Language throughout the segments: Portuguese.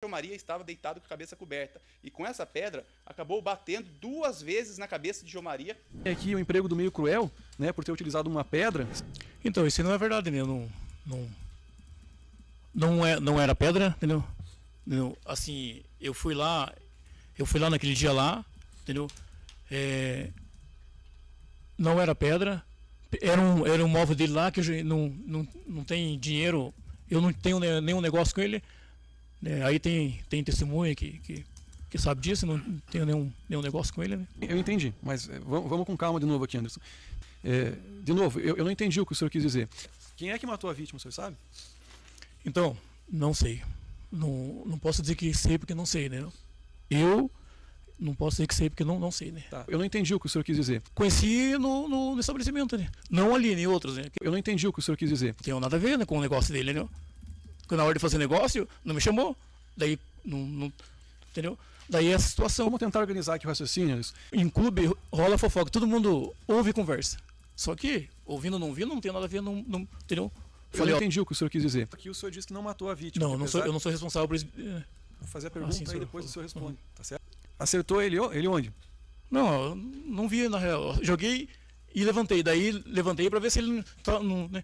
João Maria estava deitado com a cabeça coberta. E com essa pedra, acabou batendo 2 vezes na cabeça de João Maria. Aqui o emprego do meio cruel, né, por ter utilizado uma pedra. Então, isso não é verdade, né? Não era pedra, entendeu? Não, assim, eu fui lá naquele dia lá, entendeu? Não era pedra, era um móvel dele lá que eu não tem dinheiro, eu não tenho nenhum negócio com ele. Aí tem testemunha que sabe disso, não tenho nenhum negócio com ele, né? Eu entendi, mas vamos com calma de novo aqui, Anderson. De novo, eu não entendi o que o senhor quis dizer. Quem é que matou a vítima, o senhor sabe? Então, não sei. Não posso dizer que sei porque não sei, né? Eu não posso dizer que sei porque não sei, né? Tá. Eu não entendi o que o senhor quis dizer. Conheci no estabelecimento, né? Não ali, nem outros, né? Eu não entendi o que o senhor quis dizer. Não tem nada a ver, né, com o negócio dele, né? Na hora de fazer negócio, não me chamou. Daí, não entendeu? Daí essa situação. Vamos tentar organizar aqui o raciocínio. Em clube rola fofoca, todo mundo ouve e conversa. Só que, ouvindo ou não ouvindo, não tem nada a ver, entendeu? Eu não entendi o que o senhor quis dizer. Aqui o senhor disse que não matou a vítima. Não, eu não sou responsável por isso. Vou fazer a pergunta e depois o senhor responde. Tá certo? Acertou ele onde? Não, eu não vi na real. Eu joguei e levantei. Daí levantei para ver se ele não, né?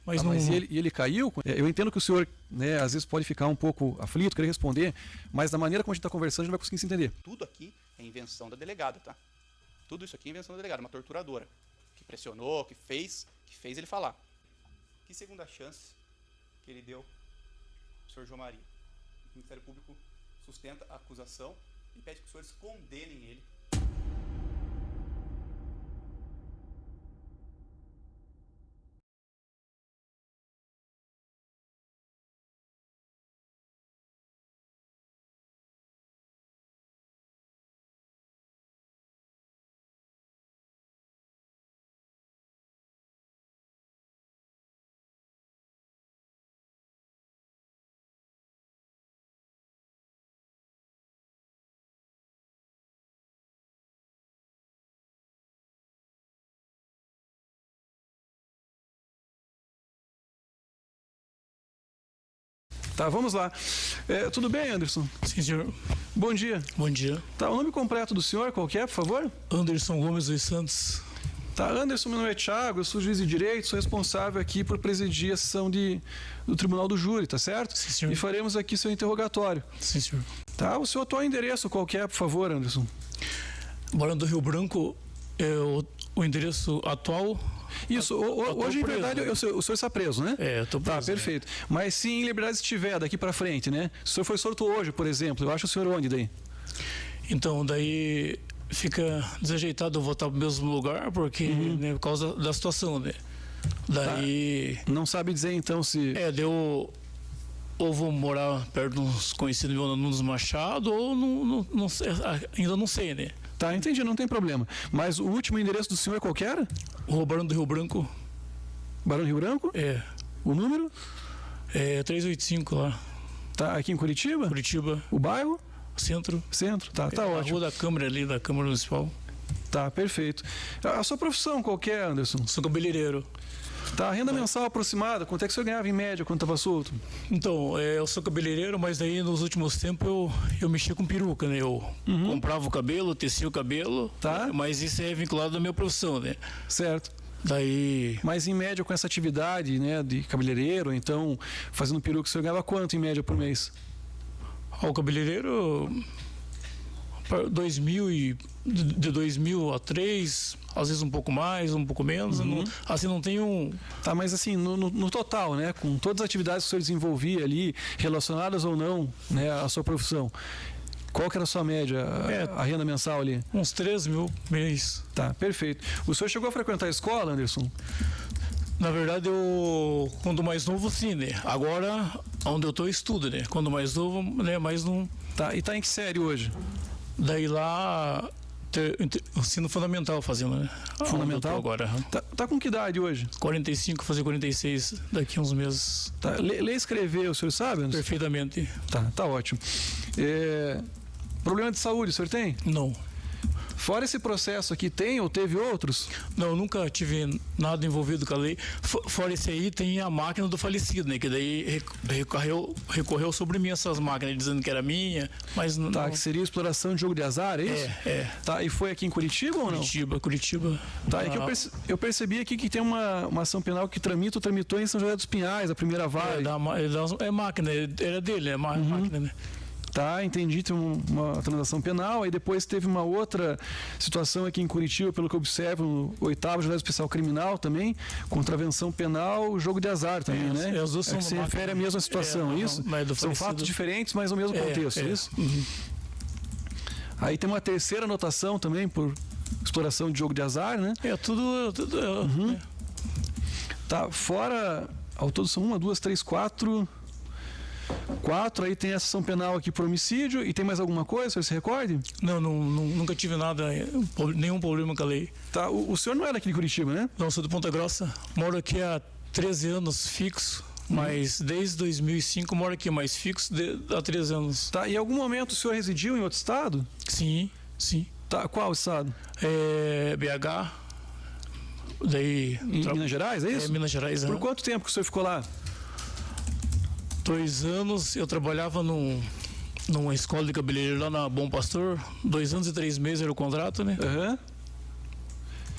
Mas ele caiu? Eu entendo que o senhor, né, às vezes pode ficar um pouco aflito, querer responder, mas da maneira como a gente está conversando, a gente vai conseguir se entender. Tudo aqui é invenção da delegada, tá? Tudo isso aqui é invenção da delegada, uma torturadora. Que pressionou, que fez ele falar. Que segunda chance que ele deu ao senhor João Maria? O Ministério Público sustenta a acusação e pede que os senhores condenem ele. Tá, vamos lá. Tudo bem, Anderson? Sim, senhor. Bom dia. Bom dia. Tá, o nome completo do senhor, qual que é, por favor? Anderson Gomes dos Santos. Tá, Anderson, meu nome é Thiago, eu sou juiz de direito, sou responsável aqui por presidir a sessão do Tribunal do Júri, tá certo? Sim, senhor. E faremos aqui seu interrogatório. Sim, senhor. Tá, o seu atual endereço qual que é, por favor, Anderson? Barão do Rio Branco é o endereço atual. Isso, hoje em verdade o senhor está preso, né? Eu tô preso. Tá, perfeito. Mas se em liberdade estiver daqui para frente, né? Se o senhor foi solto hoje, por exemplo, eu acho o senhor onde daí? Então, daí fica desajeitado eu voltar para o mesmo lugar, porque, né, por causa da situação, né? Daí... Tá. Não sabe dizer então se... Ou vou morar perto de uns conhecidos meus, Nunes Machado, ou não sei, ainda não sei, né? Tá, entendi, não tem problema. Mas o último endereço do senhor é qualquer? O Barão do Rio Branco. Barão do Rio Branco? É. O número? É 385 lá. Tá, aqui em Curitiba? Curitiba. O bairro? Centro. Centro, tá ótimo. A rua da Câmara ali, da Câmara Municipal. Tá, perfeito. A sua profissão qual que é, Anderson? Sou cabeleireiro. Tá, a renda mensal aproximada, quanto é que o senhor ganhava em média quando estava solto? Então, eu sou cabeleireiro, mas aí nos últimos tempos eu mexia com peruca, né? Eu comprava o cabelo, tecia o cabelo, tá? Mas isso é vinculado à minha profissão, né? Certo. Daí... Mas em média com essa atividade, né, de cabeleireiro, então, fazendo peruca, o senhor ganhava quanto em média por mês? O cabeleireiro... de 2.000 a 3, às vezes um pouco mais, um pouco menos, assim não tem um... Tá, mas assim, no total, né, com todas as atividades que o senhor desenvolvia ali, relacionadas ou não, né, à sua profissão, qual que era a sua média, a renda mensal ali? Uns 3.000 mês. Tá, perfeito. O senhor chegou a frequentar a escola, Anderson? Na verdade, eu, quando mais novo, sim, né? Agora, onde eu tô, eu estudo, né? Quando mais novo, né, mais não... Tá, e tá em que série hoje? Daí lá, ensino fundamental fazendo, né? Fundamental? Agora. Tá com que idade hoje? 45, fazer 46 daqui uns meses. Tá, ler e escrever, o senhor sabe? Perfeitamente. Tá ótimo. Problema de saúde, o senhor tem? Não. Fora esse processo aqui, tem ou teve outros? Não, eu nunca tive nada envolvido com a lei. Fora esse aí, tem a máquina do falecido, né? Que daí recorreu sobre mim essas máquinas, dizendo que era minha, mas não... Tá, que seria exploração de jogo de azar, é isso? É. Tá, e foi aqui em Curitiba ou não? Curitiba. Tá, é que eu percebi aqui que tem uma ação penal que tramitou em São José dos Pinhais, a primeira vara. É máquina, era dele, é máquina, né? Tá, entendi, tem uma transação penal, aí depois teve uma outra situação aqui em Curitiba, pelo que eu observo, no 8º Juizado Especial Criminal também, contravenção penal, jogo de azar também, né? As duas são se refere à mesma situação, isso? São fatos diferentes, mas no mesmo contexto, isso? Uhum. Aí tem uma terceira anotação também por exploração de jogo de azar, né? Tudo. Tá, fora, ao todo são 1, 2, 3, 4... 4, aí tem essa ação penal aqui por homicídio. E tem mais alguma coisa, o senhor se recorde? Não, nunca tive nada, nenhum problema com a lei. Tá, o senhor não era aqui de Curitiba, né? Não, sou de Ponta Grossa. Moro aqui há 13 anos fixo, mas desde 2005 moro aqui, mas fixo há 13 anos. Tá, e em algum momento o senhor residiu em outro estado? Sim. Tá, qual estado? BH. Daí, em Minas Gerais, é isso? Minas Gerais. Por quanto tempo que o senhor ficou lá? 2 anos, eu trabalhava numa escola de cabeleireiro lá na Bom Pastor. 2 anos e 3 meses era o contrato, né? Aham.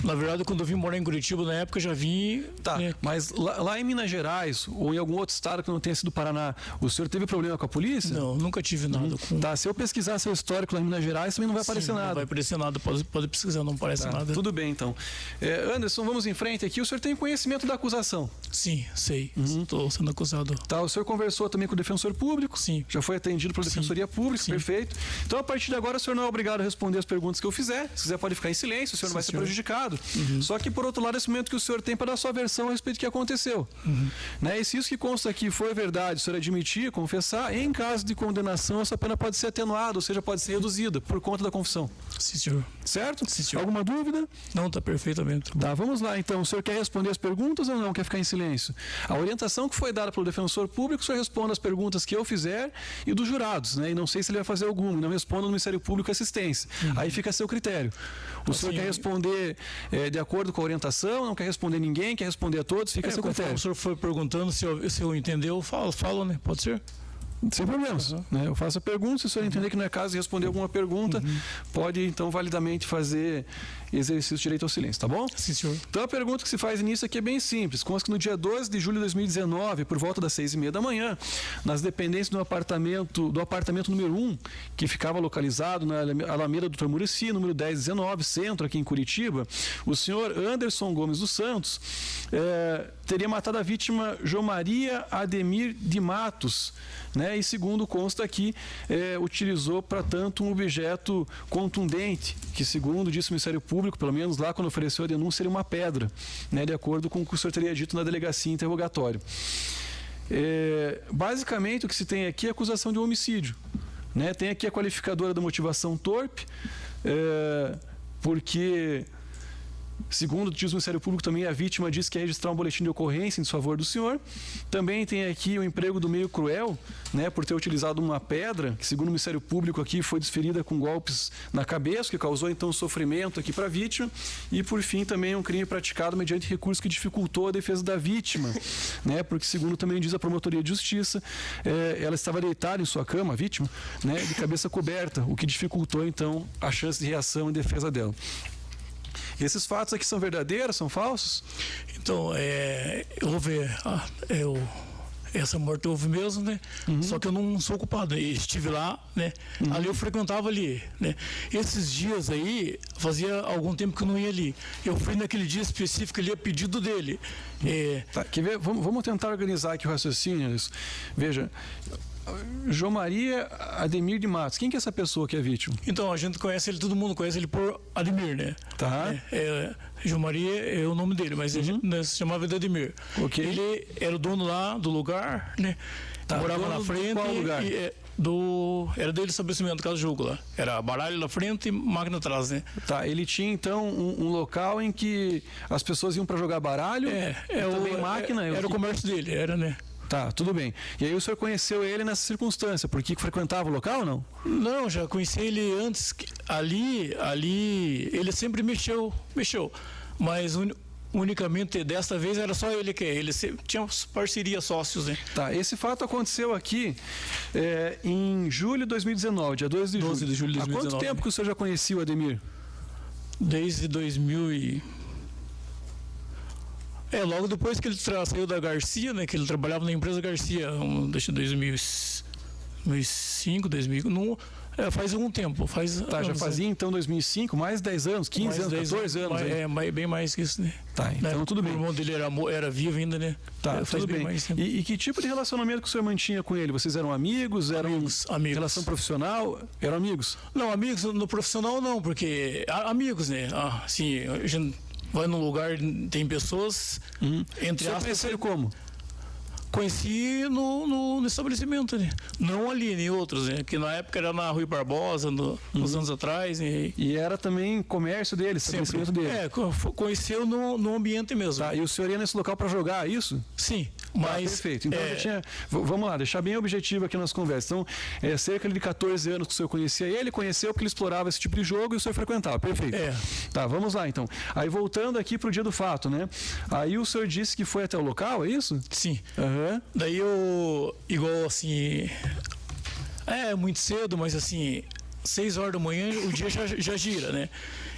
Na verdade, quando eu vim morar em Curitiba, na época, já vim... Tá, né? mas lá em Minas Gerais, ou em algum outro estado que não tenha sido Paraná, o senhor teve problema com a polícia? Não, nunca tive nada com... Tá, se eu pesquisar seu histórico lá em Minas Gerais, também não vai aparecer nada. Não vai aparecer nada, pode pesquisar, não aparece nada. Tudo bem, então. Anderson, vamos em frente aqui. O senhor tem conhecimento da acusação? Sim, sei. Estou sendo acusado. Tá, o senhor conversou também com o defensor público? Sim. Já foi atendido pela Defensoria Pública? Sim. Perfeito. Então, a partir de agora, o senhor não é obrigado a responder as perguntas que eu fizer. Se quiser, pode ficar em silêncio, o senhor não vai ser prejudicado. Só que, por outro lado, esse momento que o senhor tem para dar sua versão a respeito do que aconteceu. Né? E se isso que consta aqui foi verdade, o senhor admitir, confessar, em caso de condenação, essa pena pode ser atenuada, ou seja, pode ser reduzida por conta da confissão. Sim, senhor. Certo? Sim, senhor. Alguma dúvida? Não, está perfeitamente. Tá, vamos lá então. O senhor quer responder as perguntas ou não? Quer ficar em silêncio? A orientação que foi dada pelo defensor público, o senhor responde as perguntas que eu fizer e dos jurados, né? E não sei se ele vai fazer alguma, não responda no Ministério Público Assistência. Aí fica a seu critério. O senhor quer responder de acordo com a orientação, não quer responder ninguém, quer responder a todos, fica a seu critério. O senhor foi perguntando, se eu entender, eu falo, né? Pode ser? Sem problemas. Né? Eu faço a pergunta, se o senhor entender que não é caso de responder alguma pergunta, pode então validamente fazer exercício de direito ao silêncio, tá bom? Sim, senhor. Então a pergunta que se faz início aqui é bem simples. Consta que no dia 12 de julho de 2019, por volta das 6h30 da manhã, nas dependências do apartamento número 1, que ficava localizado na Alameda do Dr. Muricy, número 1019, centro, aqui em Curitiba, o senhor Anderson Gomes dos Santos teria matado a vítima Jomaria Ademir de Matos, né? E segundo consta aqui, utilizou para tanto um objeto contundente, que segundo disse o Ministério Público, pelo menos lá quando ofereceu a denúncia, seria uma pedra, né? De acordo com o que o senhor teria dito na delegacia em interrogatório. Basicamente o que se tem aqui é acusação de homicídio, né? Tem aqui a qualificadora da motivação torpe, porque... Segundo diz o Ministério Público, também a vítima disse que ia registrar um boletim de ocorrência em desfavor do senhor. Também tem aqui o emprego do meio cruel, né, por ter utilizado uma pedra, que segundo o Ministério Público aqui foi desferida com golpes na cabeça, que causou então sofrimento aqui para a vítima. E por fim também um crime praticado mediante recurso que dificultou a defesa da vítima, né, porque segundo também diz a Promotoria de Justiça, ela estava deitada em sua cama, a vítima, né, de cabeça coberta, o que dificultou então a chance de reação em defesa dela. Esses fatos aqui são verdadeiros, são falsos? Então, essa morte houve mesmo, né? Só que eu não sou culpado. Eu estive lá, né? Ali eu frequentava ali, né? Esses dias aí, fazia algum tempo que eu não ia ali. Eu fui naquele dia específico ali a pedido dele. Tá, quer ver? Vamos tentar organizar aqui o raciocínio. Veja, João Maria Ademir de Matos. Quem que é essa pessoa que é vítima? Então, a gente conhece ele, todo mundo conhece ele por Ademir, né? Tá. João Maria é o nome dele, mas a gente se chamava de Ademir. Okay. Ele era o dono lá do lugar, né? Tá. Morava na frente. Qual lugar? Era dele o estabelecimento, casa de jogo lá. Era baralho na frente e máquina atrás, né? Tá, ele tinha então um local em que as pessoas iam para jogar baralho? Também máquina? Era o comércio dele, era, né? Tá, tudo bem. E aí o senhor conheceu ele nessa circunstância, porque frequentava o local ou não? Não, já conheci ele antes. Ali, ele sempre mexeu. Mas unicamente desta vez era só ele que ele tinha parceria, sócios, né? Tá, esse fato aconteceu aqui em julho de 2019, dia 12 de julho. 12 de julho de 2019. Há quanto tempo que o senhor já conhecia o Ademir? Desde 2000 e... logo depois que ele saiu da Garcia, né? Que ele trabalhava na empresa Garcia, desde 2005, 2000, não, faz algum tempo. Tá, já fazia então 2005, mais 10 anos, 15 anos, 14 anos. Bem mais que isso, né? Tá, então né? tudo bem. O irmão dele era vivo ainda, né? Tá, tudo bem. E que tipo de relacionamento que o senhor mantinha com ele? Vocês eram amigos? Amigos. Relação profissional? Eram amigos? Não, amigos no profissional não, porque... Amigos, né? Assim, a gente vai num lugar, tem pessoas... Entre aspas... Você conheceu ele como? Conheci no estabelecimento, né? Não ali, nem outros, né? Que na época era na Rui Barbosa, uns anos atrás. E era também comércio dele, estabelecimento dele? Conheceu no ambiente mesmo. Tá, e o senhor ia nesse local para jogar, isso? Sim, mas... perfeito. Então já tinha... Vamos lá, deixar bem objetivo aqui nas conversas. Então, cerca de 14 anos que o senhor conhecia ele, conheceu porque ele explorava esse tipo de jogo e o senhor frequentava. Perfeito. Tá, vamos lá então. Aí voltando aqui pro dia do fato, né? Aí o senhor disse que foi até o local, é isso? Sim. Aham. Daí igual assim, muito cedo, mas assim, 6 horas da manhã o dia já gira, né?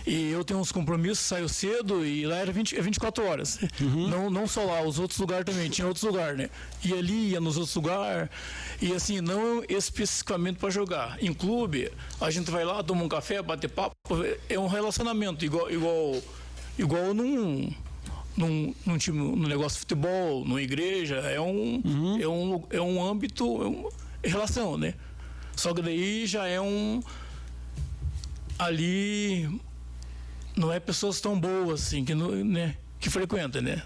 E eu tenho uns compromissos, saio cedo e lá era 24 horas. Não só lá, os outros lugares também, tinha outros lugares, né? Ia ali, ia nos outros lugares, e assim, não especificamente para jogar. Em clube, a gente vai lá, toma um café, bate papo, é um relacionamento, igual num time, num negócio de futebol, numa igreja, é um âmbito, relação, né? Só que daí já é ali não é pessoas tão boas assim que frequentam, né?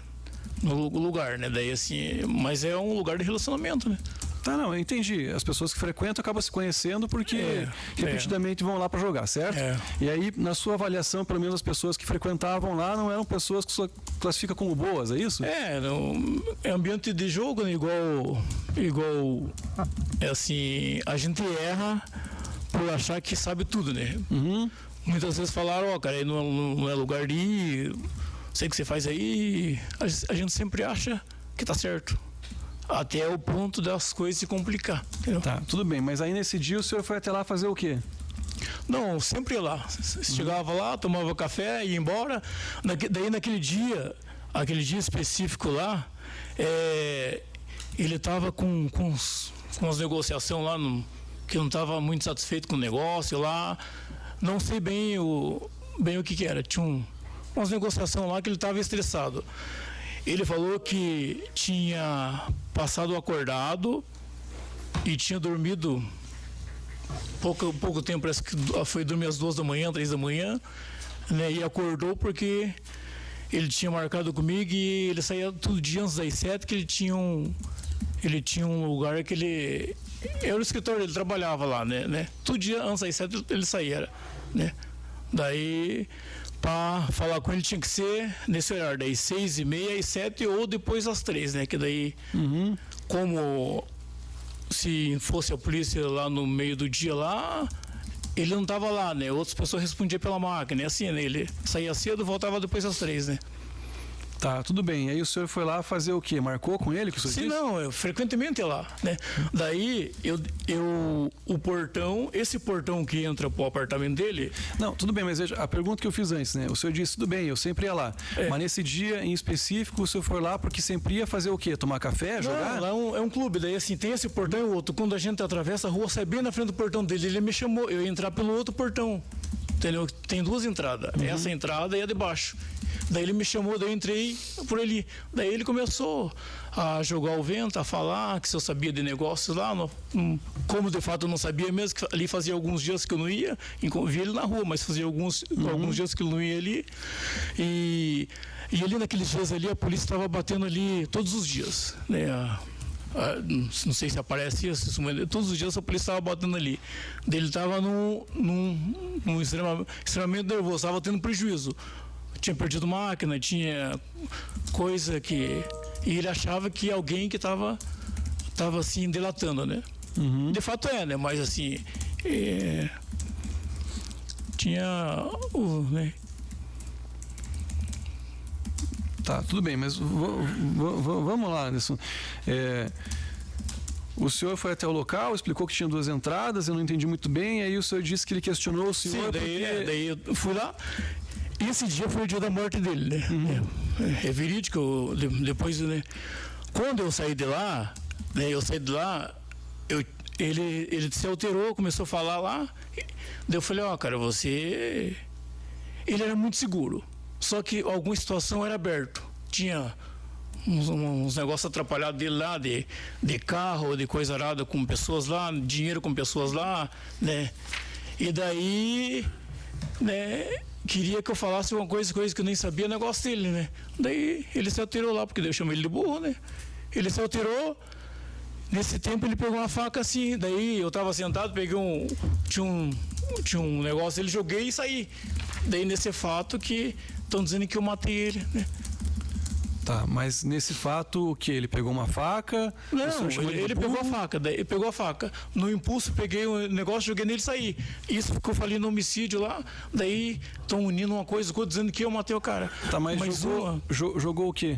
No lugar, né? Daí assim, mas é um lugar de relacionamento, né? Tá, não, eu entendi. As pessoas que frequentam acabam se conhecendo porque repetidamente vão lá para jogar, certo? E aí, na sua avaliação, pelo menos as pessoas que frequentavam lá não eram pessoas que você classifica como boas, é isso? É ambiente de jogo, né? Igual assim, a gente erra por achar que sabe tudo, né? Muitas vezes falaram, cara, aí não é lugar de ir, sei que você faz aí, a gente sempre acha que tá certo. Até o ponto das coisas se complicar. Entendeu? Tá, tudo bem. Mas aí nesse dia o senhor foi até lá fazer o quê? Não, sempre ia lá. Chegava lá, tomava café, ia embora. Daí naquele dia, específico lá, ele estava com umas negociações lá, que não estava muito satisfeito com o negócio lá. Não sei bem o que era. Tinha umas negociações lá que ele estava estressado. Ele falou que tinha passado acordado e tinha dormido pouco tempo, parece que foi dormir às 2 da manhã, 3 da manhã, né? E acordou porque ele tinha marcado comigo e ele saía todo dia antes das 7, que ele tinha um lugar que ele... Era o escritório, ele trabalhava lá, né? Todo dia antes das 7 ele saía, né? Daí... Para falar com ele tinha que ser nesse horário, daí 6h30 às 7 ou depois às 3, né? Que daí, como se fosse a polícia lá no meio do dia lá, ele não estava lá, né? Outras pessoas respondiam pela máquina, assim, né? Ele saía cedo e voltava depois às 3, né? Tá, tudo bem. Aí o senhor foi lá fazer o quê? Marcou com ele? Que o senhor Sim, disse? não, eu frequentemente ia lá, né? Daí, o portão, esse portão que entra pro apartamento dele... Não, tudo bem, mas veja, a pergunta que eu fiz antes, né? O senhor disse, tudo bem, eu sempre ia lá. Mas nesse dia em específico, o senhor foi lá porque sempre ia fazer o quê? Tomar café, jogar? Não, lá é um clube, daí assim, tem esse portão e o outro. Quando a gente atravessa a rua, sai bem na frente do portão dele, ele me chamou, eu ia entrar pelo outro portão. Entendeu? Tem 2 entradas, essa entrada e a de baixo. Daí ele me chamou, daí eu entrei por ali. Daí ele começou a jogar o vento, a falar que se eu sabia de negócios lá, como de fato eu não sabia mesmo, que ali fazia alguns dias que eu não ia, vi ele na rua, mas fazia alguns dias que eu não ia ali. E ali naqueles dias ali, a polícia estava batendo ali todos os dias, né? Não sei se aparece isso, todos os dias a polícia estava batendo ali. Ele estava num extremamente nervoso, estava tendo prejuízo. Tinha perdido máquina, tinha coisa que... E ele achava que alguém que estava estava assim, delatando, né? De fato né? Mas assim, tinha né? Tá, tudo bem, mas vamos lá, Anderson. O senhor foi até o local, explicou que tinha 2 entradas, eu não entendi muito bem, aí o senhor disse que ele questionou o senhor. Sim, daí eu fui lá. Esse dia foi o dia da morte dele, né? É verídico. Depois, né? Quando eu saí de lá, né? Ele se alterou, começou a falar lá. Daí eu falei, cara, você... Ele era muito seguro. Só que alguma situação era aberto. Tinha uns negócios atrapalhados dele lá, de carro, de coisa arada com pessoas lá, dinheiro com pessoas lá, né? E daí, né, queria que eu falasse uma coisa que eu nem sabia, o negócio dele, né? Daí ele se alterou lá, porque daí eu chamei ele de burro, né? Ele se alterou, nesse tempo ele pegou uma faca assim, daí eu tava sentado, peguei tinha um negócio, ele joguei e saí. Daí nesse fato que estão dizendo que eu matei ele, né? Tá, mas nesse fato o que? Ele pegou uma faca? Não, ele pegou a faca, daí pegou a faca. No impulso, peguei o negócio, joguei nele e saí. Isso porque eu falei no homicídio lá, daí estão unindo uma coisa com outra, dizendo que eu matei o cara. Tá, mas jogou o quê?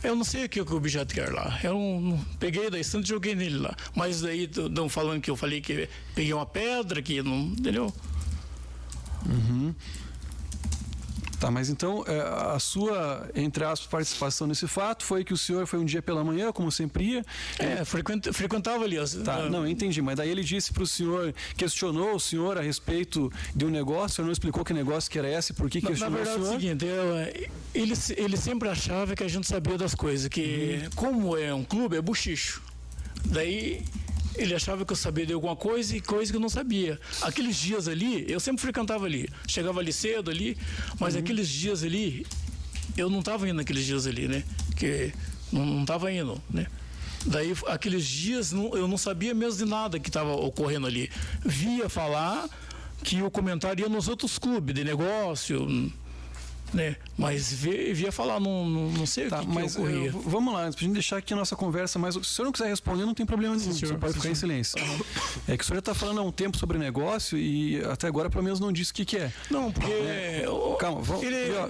Eu não sei o que o objeto quer lá. Eu não peguei da estante e joguei nele lá. Mas daí estão falando que eu falei que peguei uma pedra, que não. Entendeu? Tá, mas então a sua, entre aspas, participação nesse fato foi que o senhor foi um dia pela manhã, como sempre ia? Frequentava ali. Tá, não, entendi, mas daí ele disse para o senhor, questionou o senhor a respeito de um negócio, o senhor não explicou que negócio que era esse, por que questionou o senhor? Na verdade é o seguinte, ele sempre achava que a gente sabia das coisas, que como é um clube, é buchicho. Daí ele achava que eu sabia de alguma coisa e coisa que eu não sabia. Aqueles dias ali, eu sempre frequentava ali. Chegava ali cedo ali, mas aqueles dias ali, eu não estava indo naqueles dias ali, né? Que não estava indo, né? Daí, aqueles dias, eu não sabia mesmo de nada que estava ocorrendo ali. Via falar que o comentário ia nos outros clubes de negócio, né? Mas via falar, não sei o que ocorria. Vamos lá, pra gente deixar aqui a nossa conversa, mas se o senhor não quiser responder, não tem problema nenhum, o senhor pode ficar em silêncio. É que o senhor está falando há um tempo sobre negócio e até agora pelo menos não disse o que é. Não, porque... Calma,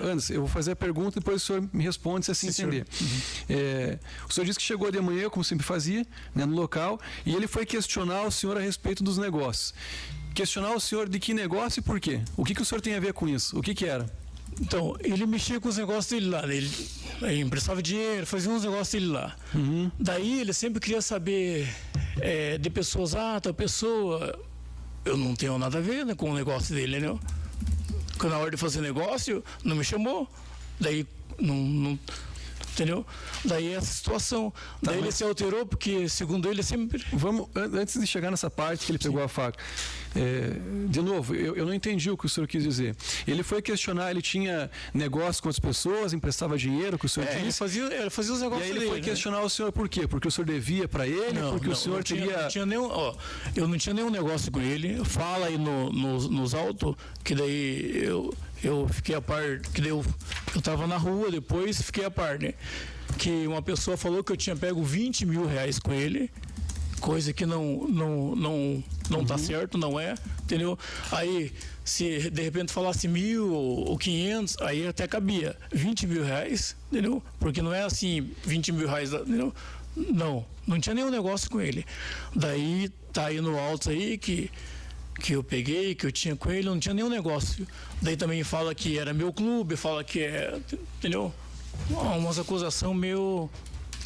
antes, eu vou fazer a pergunta e depois o senhor me responde se assim entender. O senhor disse que chegou de manhã, como sempre fazia, né, no local, e ele foi questionar o senhor a respeito dos negócios. Questionar o senhor de que negócio e por quê? O que o senhor tem a ver com isso? O que era? Então, ele mexia com os negócios dele lá, ele emprestava dinheiro, fazia uns negócios dele lá. Daí ele sempre queria saber de pessoas, tal pessoa, eu não tenho nada a ver, né, com o negócio dele, né? Quando na hora de fazer negócio, não me chamou, daí não entendeu? Daí essa situação. Daí ele se alterou, porque segundo ele sempre... Vamos, antes de chegar nessa parte que ele pegou a faca, de novo, eu não entendi o que o senhor quis dizer. Ele foi questionar, ele tinha negócio com as pessoas, emprestava dinheiro, que o senhor disse? Ele fazia os negócios dele. E aí ele foi questionar o senhor por quê? Porque o senhor devia para ele? Porque o senhor teria... Eu não tinha nenhum negócio com ele. Fala aí nos autos, que daí eu fiquei a par, que daí eu estava na rua, depois fiquei a par, né? Que uma pessoa falou que eu tinha pego 20 mil reais com ele, coisa que não tá certo, não é, entendeu? Aí, se de repente falasse 1.000 ou 500, aí até cabia. 20 mil reais, entendeu? Porque não é assim, 20 mil reais, entendeu? Não tinha nenhum negócio com ele. Daí, tá aí no alto aí que eu peguei, que eu tinha com ele, não tinha nenhum negócio. Daí também fala que era meu clube, fala que entendeu? Umas acusações meio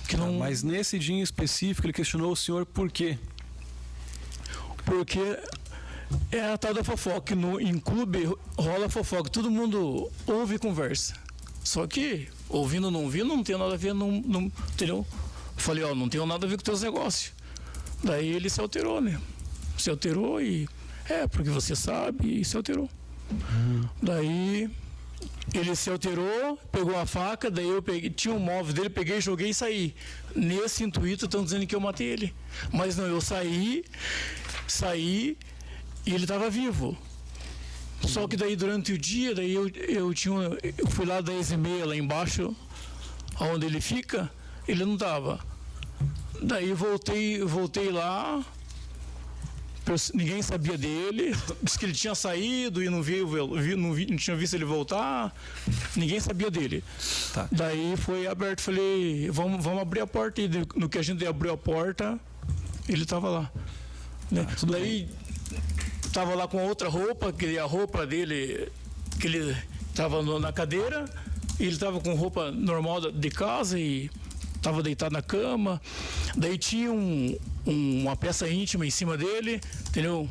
que não... Mas nesse dia em específico ele questionou o senhor por quê? Porque é a tal da fofoca, que em clube rola fofoca, todo mundo ouve e conversa. Só que, ouvindo ou não ouvindo, não tem nada a ver, entendeu? Falei, não tem nada a ver com teus negócios. Daí ele se alterou, né? Se alterou e... porque você sabe, e se alterou. Daí ele se alterou, pegou a faca, daí eu peguei, tinha um móvel dele, peguei, joguei e saí. Nesse intuito estão dizendo que eu matei ele. Mas não, eu saí e ele estava vivo. Só que daí durante o dia, daí eu fui lá 10h30 lá embaixo, onde ele fica, ele não estava. Daí voltei lá, ninguém sabia dele, disse que ele tinha saído e não tinha visto ele voltar, ninguém sabia dele. Tá. Daí foi aberto, falei, vamos abrir a porta, e no que a gente abriu a porta, ele estava lá. Né? Daí estava lá com outra roupa, que a roupa dele, que ele estava na cadeira, e ele estava com roupa normal de casa e estava deitado na cama. Daí tinha uma peça íntima em cima dele, entendeu?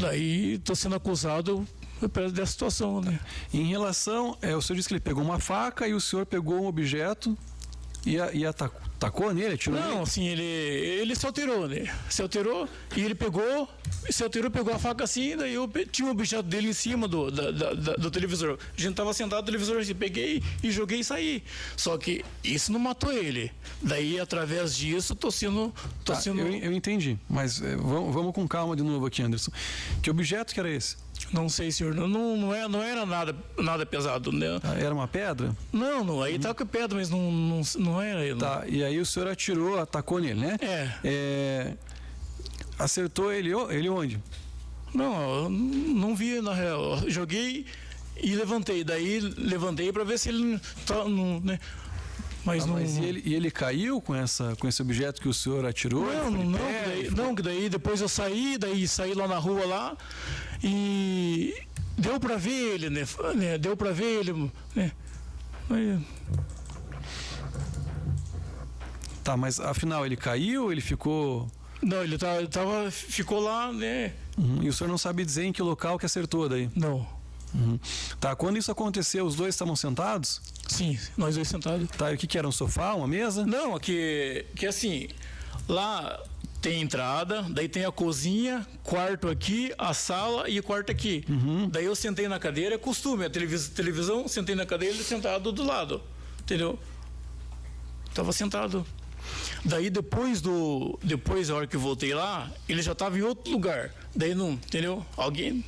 Daí estou sendo acusado dessa situação, né? Em relação, o senhor disse que ele pegou uma faca e o senhor pegou um objeto e atacou nele, atirou nele? Não, assim, ele se alterou, né? Se alterou e ele pegou a faca assim, daí eu tinha um objeto dele em cima do televisor. A gente tava sentado no televisor, assim, peguei e joguei e saí. Só que isso não matou ele. Daí, através disso, tô sendo... Eu entendi, mas vamos com calma de novo aqui, Anderson. Que objeto que era esse? Não sei, senhor. Não era nada pesado, né? Era uma pedra? Não. Aí tá com pedra, mas não era ele. Tá, e aí o senhor atirou, atacou nele, né? Acertou ele onde? Não, eu não vi, na real. Eu joguei e levantei. Daí levantei para ver se ele tá, né? Mas ele caiu com esse objeto que o senhor atirou? Daí depois eu saí lá na rua lá e deu para ver ele, né? Deu para ver ele, né? Tá, mas afinal ele caiu, ele ficou... Não, ele ficou lá, né? E o senhor não sabe dizer em que local que acertou daí? Não. Tá, quando isso aconteceu, os dois estavam sentados? Sim, nós dois sentados. Tá, e o que era? Um sofá, uma mesa? Não, que assim, lá tem entrada, daí tem a cozinha, quarto aqui, a sala e o quarto aqui. Daí eu sentei na cadeira, é costume, a televisão, sentei na cadeira, ele sentado do lado, entendeu? Tava sentado. Daí depois a hora que eu voltei lá, ele já estava em outro lugar. Daí não, entendeu? Alguém,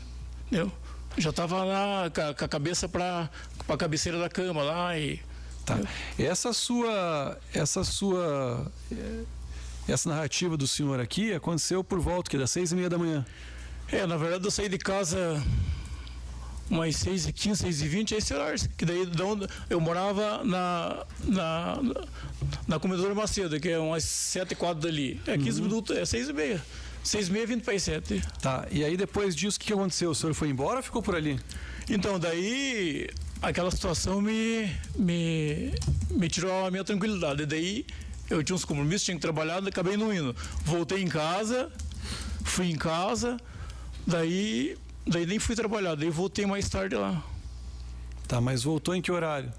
entendeu? Já estava lá com a cabeça para a cabeceira da cama lá e... Tá. Essa narrativa do senhor aqui aconteceu por volta das 6:30 da manhã. Na verdade eu saí de casa umas 6h15, 6h20, esse horário, que daí eu morava na Comedora Macedo, que é umas 7h04 dali. 15 minutos, 6h30. 6h30, 20 para as 7. Tá, e aí depois disso, o que aconteceu? O senhor foi embora ou ficou por ali? Então, daí, aquela situação me tirou a minha tranquilidade. E daí, eu tinha uns compromissos, tinha que trabalhar, acabei não indo. Voltei em casa, fui em casa, daí nem fui trabalhar, daí voltei mais tarde lá. Tá, mas voltou em que horário?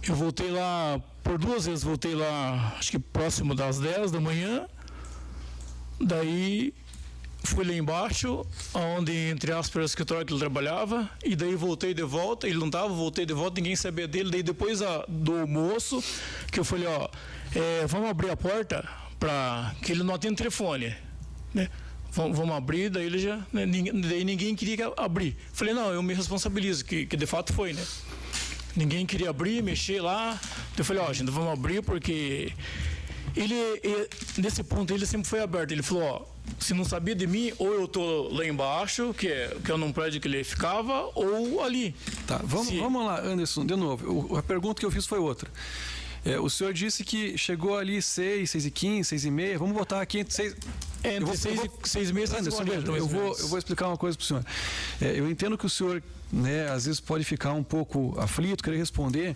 Eu voltei lá, por 2 vezes, voltei lá, acho que próximo das 10 da manhã. Daí fui lá embaixo, onde, entre aspas, o escritório que ele trabalhava, e daí voltei de volta, ele não estava, voltei de volta, ninguém sabia dele. Daí depois do almoço, que eu falei, vamos abrir a porta, que ele não atende telefone, né? Vamos abrir, daí ele já, né, daí ninguém queria abrir. Falei, não, eu me responsabilizo, que de fato foi, né? Ninguém queria abrir, mexer lá. Eu falei, gente, vamos abrir porque... Ele, nesse ponto, ele sempre foi aberto. Ele falou, se não sabia de mim, ou eu tô lá embaixo, que é num prédio que ele ficava, ou ali. Tá, vamos lá, Anderson, de novo. A pergunta que eu fiz foi outra. O senhor disse que chegou ali 6h15, 6h30. Vamos botar aqui entre 6... Entre 6 meses. Anderson, eu vou explicar uma coisa para o senhor. Eu entendo que o senhor, né, às vezes pode ficar um pouco aflito, querer responder,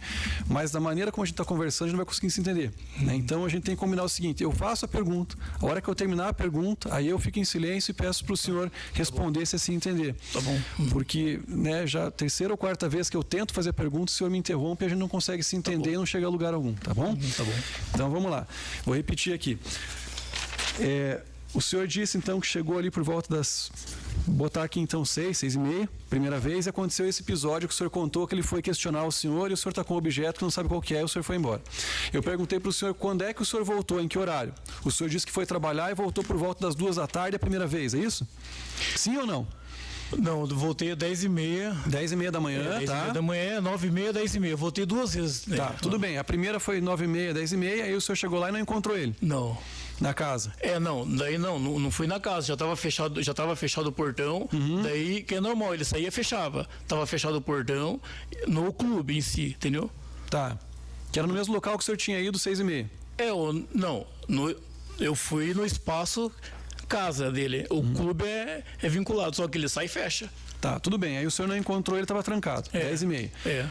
mas da maneira como a gente está conversando, a gente não vai conseguir se entender. Né? Então a gente tem que combinar o seguinte: eu faço a pergunta, a hora que eu terminar a pergunta, aí eu fico em silêncio e peço para o senhor responder se assim entender. Tá bom. Porque, né, já a 3ª ou 4ª vez que eu tento fazer a pergunta, o senhor me interrompe e a gente não consegue se entender e não chega a lugar algum, tá bom? Tá bom. Então vamos lá. Vou repetir aqui. O senhor disse, então, que chegou ali por volta das... Vou botar aqui, então, 6h30, primeira vez, e aconteceu esse episódio que o senhor contou, que ele foi questionar o senhor e o senhor está com um objeto que não sabe qual que é e o senhor foi embora. Eu perguntei para o senhor quando é que o senhor voltou, em que horário? O senhor disse que foi trabalhar e voltou por volta das 2 da tarde a primeira vez, é isso? Sim ou não? Não, eu voltei às 10h30. 10h30 da manhã, 10h30 tá? da manhã, 9h30, 10h30. Eu voltei 2 vezes. Né? Tá, tudo bem. A primeira foi 9h30, 10h30, aí o senhor chegou lá e não encontrou ele Não. na casa. Daí não fui na casa, já estava fechado o portão, daí que é normal, ele saía e fechava. Tava fechado o portão no clube em si, entendeu? Tá. Que era no mesmo local que o senhor tinha ido, 6h30. Eu fui no espaço casa dele. O clube é vinculado, só que ele sai e fecha. Tá, tudo bem. Aí o senhor não encontrou, ele estava trancado, 10h30.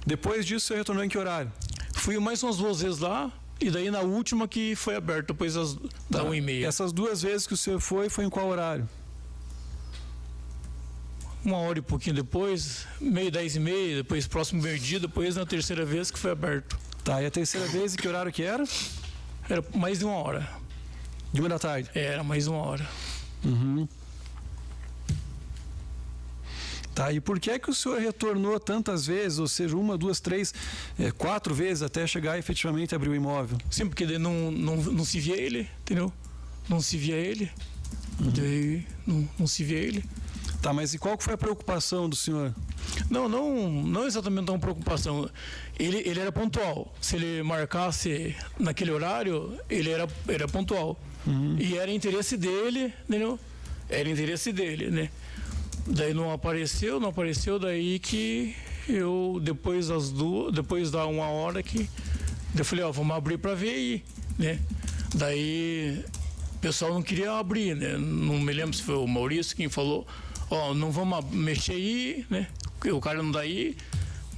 Depois disso, o senhor retornou em que horário? Fui mais umas 2 vezes lá, e daí na última que foi aberto, depois da 1h30. Essas 2 vezes que o senhor foi em qual horário? 1h e pouquinho depois, 10h30, depois próximo meio-dia, depois na terceira vez que foi aberto. Tá, e a terceira vez, e que horário que era? Era mais de 1 hora. De 1 da tarde? Era mais de 1 hora. Tá, e por que é que o senhor retornou tantas vezes, ou seja, 1, 2, 3, 4 vezes até chegar e efetivamente abrir o imóvel? Sim, porque daí não se via ele, entendeu? Não se via ele. Daí não se via ele. Tá, mas e qual que foi a preocupação do senhor? Não exatamente uma preocupação. Ele era pontual. Se ele marcasse naquele horário, ele era pontual. E era interesse dele, entendeu? Era interesse dele, né? Daí não apareceu, daí que eu, depois da 1 hora que eu falei, vamos abrir para ver aí, né? Daí o pessoal não queria abrir, né? Não me lembro se foi o Maurício quem falou, não vamos mexer aí, né? Porque o cara não dá aí,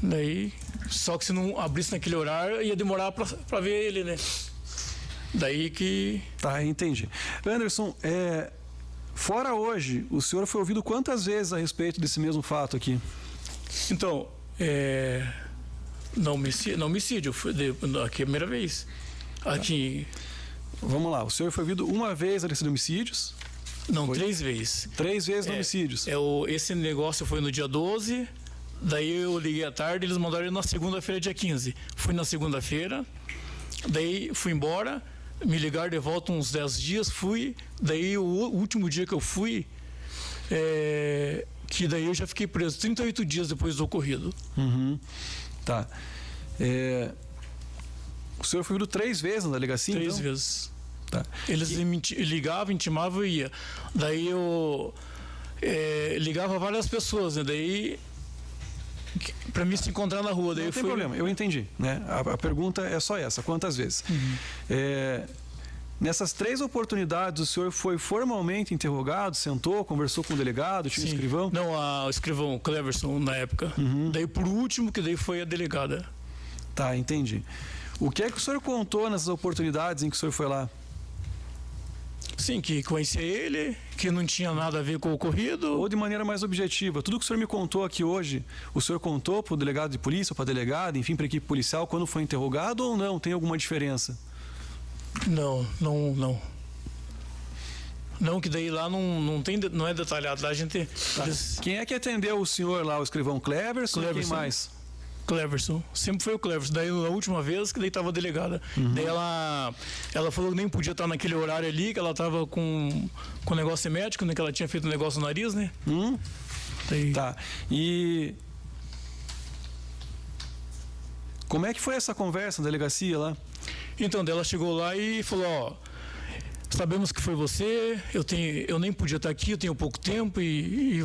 daí só que se não abrisse naquele horário ia demorar para ver ele, né? Daí que... Tá, entendi. Anderson, fora hoje, o senhor foi ouvido quantas vezes a respeito desse mesmo fato aqui? Então, não homicídio, foi aqui a primeira vez. Aqui... Vamos lá, o senhor foi ouvido uma vez a lista de homicídios? Não, 3 vezes. 3 vezes no homicídios? Esse negócio foi no dia 12, daí eu liguei à tarde, eles mandaram na segunda-feira, dia 15. Fui na segunda-feira, daí fui embora, me ligaram de volta uns 10 dias, fui, daí o último dia que eu fui, que daí eu já fiquei preso 38 dias depois do ocorrido. Tá. O senhor foi ouvido 3 vezes na delegacia? 3 então? vezes. Tá. Eles ligavam, intimavam e ia. Daí eu ligava a várias pessoas, né? Daí para mim se encontrar na rua. Daí não tem problema, eu entendi, né? A pergunta é só essa, quantas vezes? Nessas 3 oportunidades, o senhor foi formalmente interrogado, sentou, conversou com o delegado, tinha um escrivão? Não, o escrivão Cleverson na época. Daí por último, que daí foi a delegada. Tá, entendi. O que é que o senhor contou nessas oportunidades em que o senhor foi lá? Sim, que conhecia ele, que não tinha nada a ver com o ocorrido. Ou de maneira mais objetiva, tudo que o senhor me contou aqui hoje, o senhor contou para o delegado de polícia, para a delegada, enfim, para a equipe policial, quando foi interrogado ou não? Tem alguma diferença? Não. Não, que daí lá não é detalhado. Lá a gente... Tá. Quem é que atendeu o senhor lá? O escrivão Cleverson? Quem mais? Cleverson, sempre foi o Cleverson. Daí na última vez que daí estava a delegada. Daí ela falou que nem podia estar naquele horário ali, que ela estava com negócio médico, né? Que ela tinha feito um negócio no nariz, né? Daí... Tá. E como é que foi essa conversa na delegacia lá? Então, daí ela chegou lá e falou, sabemos que foi você, eu nem podia estar aqui, eu tenho pouco tempo e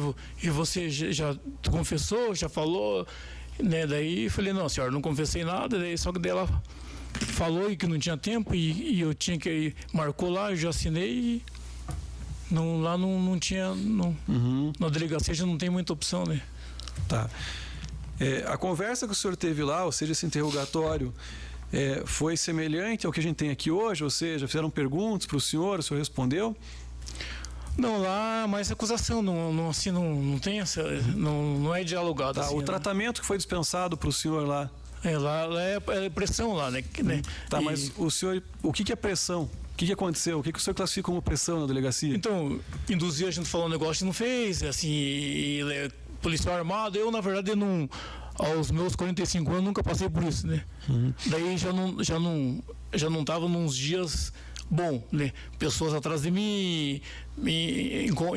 você já confessou, já falou, né? Daí eu falei, não, senhora, não confessei nada, daí, só que daí ela falou que não tinha tempo e eu tinha que ir, marcou lá, eu já assinei e lá não tinha, na delegacia já não tem muita opção, né? Tá. A conversa que o senhor teve lá, ou seja, esse interrogatório, foi semelhante ao que a gente tem aqui hoje? Ou seja, fizeram perguntas para o senhor respondeu? Não, lá mais acusação, não tem essa, não é dialogado. Tá, assim, o tratamento que foi dispensado para o senhor lá? Lá é pressão lá, né? Tá, mas o senhor, o que é pressão? O que aconteceu? O que o senhor classifica como pressão na delegacia? Então, induzir a gente a falar um negócio que não fez, assim, policial armado, eu na verdade aos meus 45 anos nunca passei por isso, né? Daí já não tava nos dias bom, né? Pessoas atrás de mim,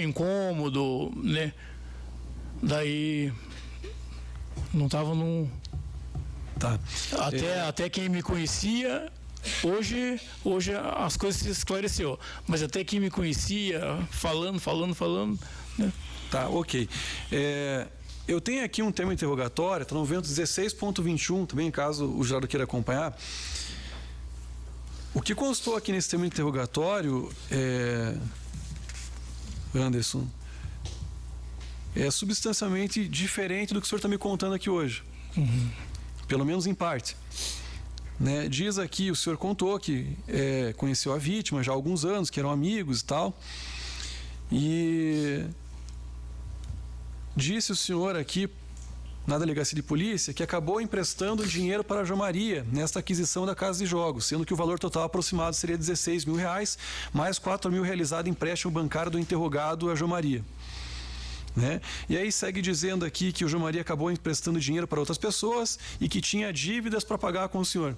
incômodo, né? Daí não estava num... Tá. Até quem me conhecia, hoje as coisas se esclareceu. Mas até quem me conhecia, falando, né? Tá, ok. Eu tenho aqui um tema interrogatório, está no evento 16.21, também, caso o jurado queira acompanhar. O que constou aqui nesse tema interrogatório, Anderson, é substancialmente diferente do que o senhor está me contando aqui hoje. Uhum. Pelo menos em parte. Né? Diz aqui, o senhor contou que conheceu a vítima já há alguns anos, que eram amigos e tal. E disse o senhor aqui, na delegacia de polícia, que acabou emprestando dinheiro para a João Maria nesta aquisição da casa de jogos, sendo que o valor total aproximado seria R$16 mil, mais R$4 mil realizado em empréstimo bancário do interrogado a João Maria. Né? E aí segue dizendo aqui que o João Maria acabou emprestando dinheiro para outras pessoas e que tinha dívidas para pagar com o senhor.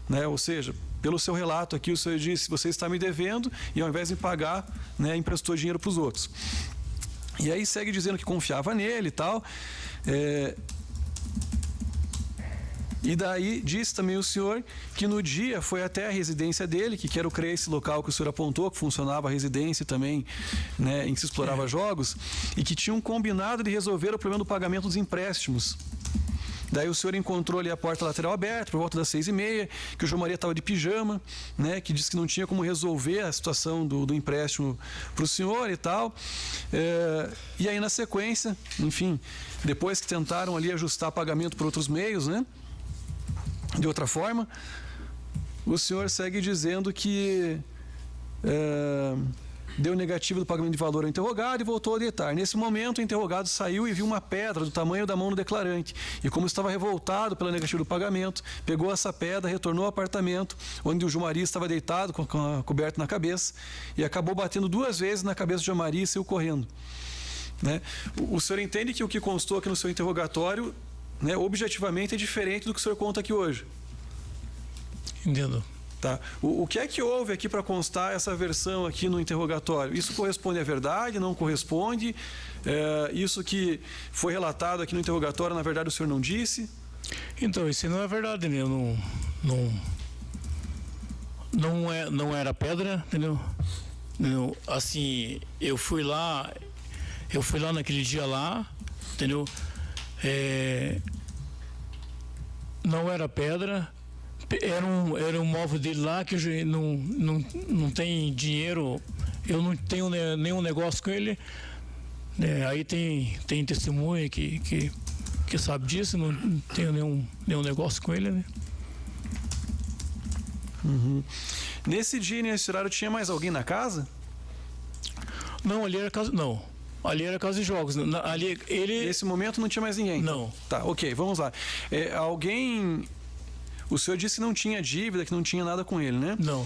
Né? Ou seja, pelo seu relato aqui, o senhor disse: você está me devendo, e ao invés de pagar, né, emprestou dinheiro para os outros. E aí segue dizendo que confiava nele e tal. E daí disse também o senhor que no dia foi até a residência dele, que quero crer esse local que o senhor apontou, que funcionava a residência também, né, em que se explorava jogos, e que tinham combinado de resolver o problema do pagamento dos empréstimos. Daí o senhor encontrou ali a porta lateral aberta, por volta das 6h30, que o João Maria estava de pijama, né, que disse que não tinha como resolver a situação do empréstimo para o senhor e tal. E aí, na sequência, enfim, depois que tentaram ali ajustar pagamento por outros meios, né, de outra forma, o senhor segue dizendo que deu negativo do pagamento de valor ao interrogado e voltou a deitar. Nesse momento, o interrogado saiu e viu uma pedra do tamanho da mão do declarante. E como estava revoltado pela negativa do pagamento, pegou essa pedra, retornou ao apartamento, onde o João Maria estava deitado, com a coberta na cabeça, e acabou batendo 2 vezes na cabeça do João Maria e saiu correndo. Né? O senhor entende que o que constou aqui no seu interrogatório, né, objetivamente é diferente do que o senhor conta aqui hoje? Entendo. Tá. O que é que houve aqui para constar essa versão aqui no interrogatório? Isso corresponde à verdade? Não corresponde? Isso que foi relatado aqui no interrogatório, na verdade, o senhor não disse? Então, isso não é verdade, né? Não era pedra, entendeu? Não, assim, eu fui lá naquele dia lá, entendeu? Não era pedra. Era um móvel dele lá que não tem dinheiro, eu não tenho nenhum negócio com ele. Aí tem testemunha que sabe disso, não tenho nenhum negócio com ele, né? Uhum. Nesse dia, nesse horário, tinha mais alguém na casa? Não, ali era casa. Não. Ali era casa de jogos. Nesse momento não tinha mais ninguém? Não. Tá, ok, vamos lá. Alguém... O senhor disse que não tinha dívida, que não tinha nada com ele, né? Não.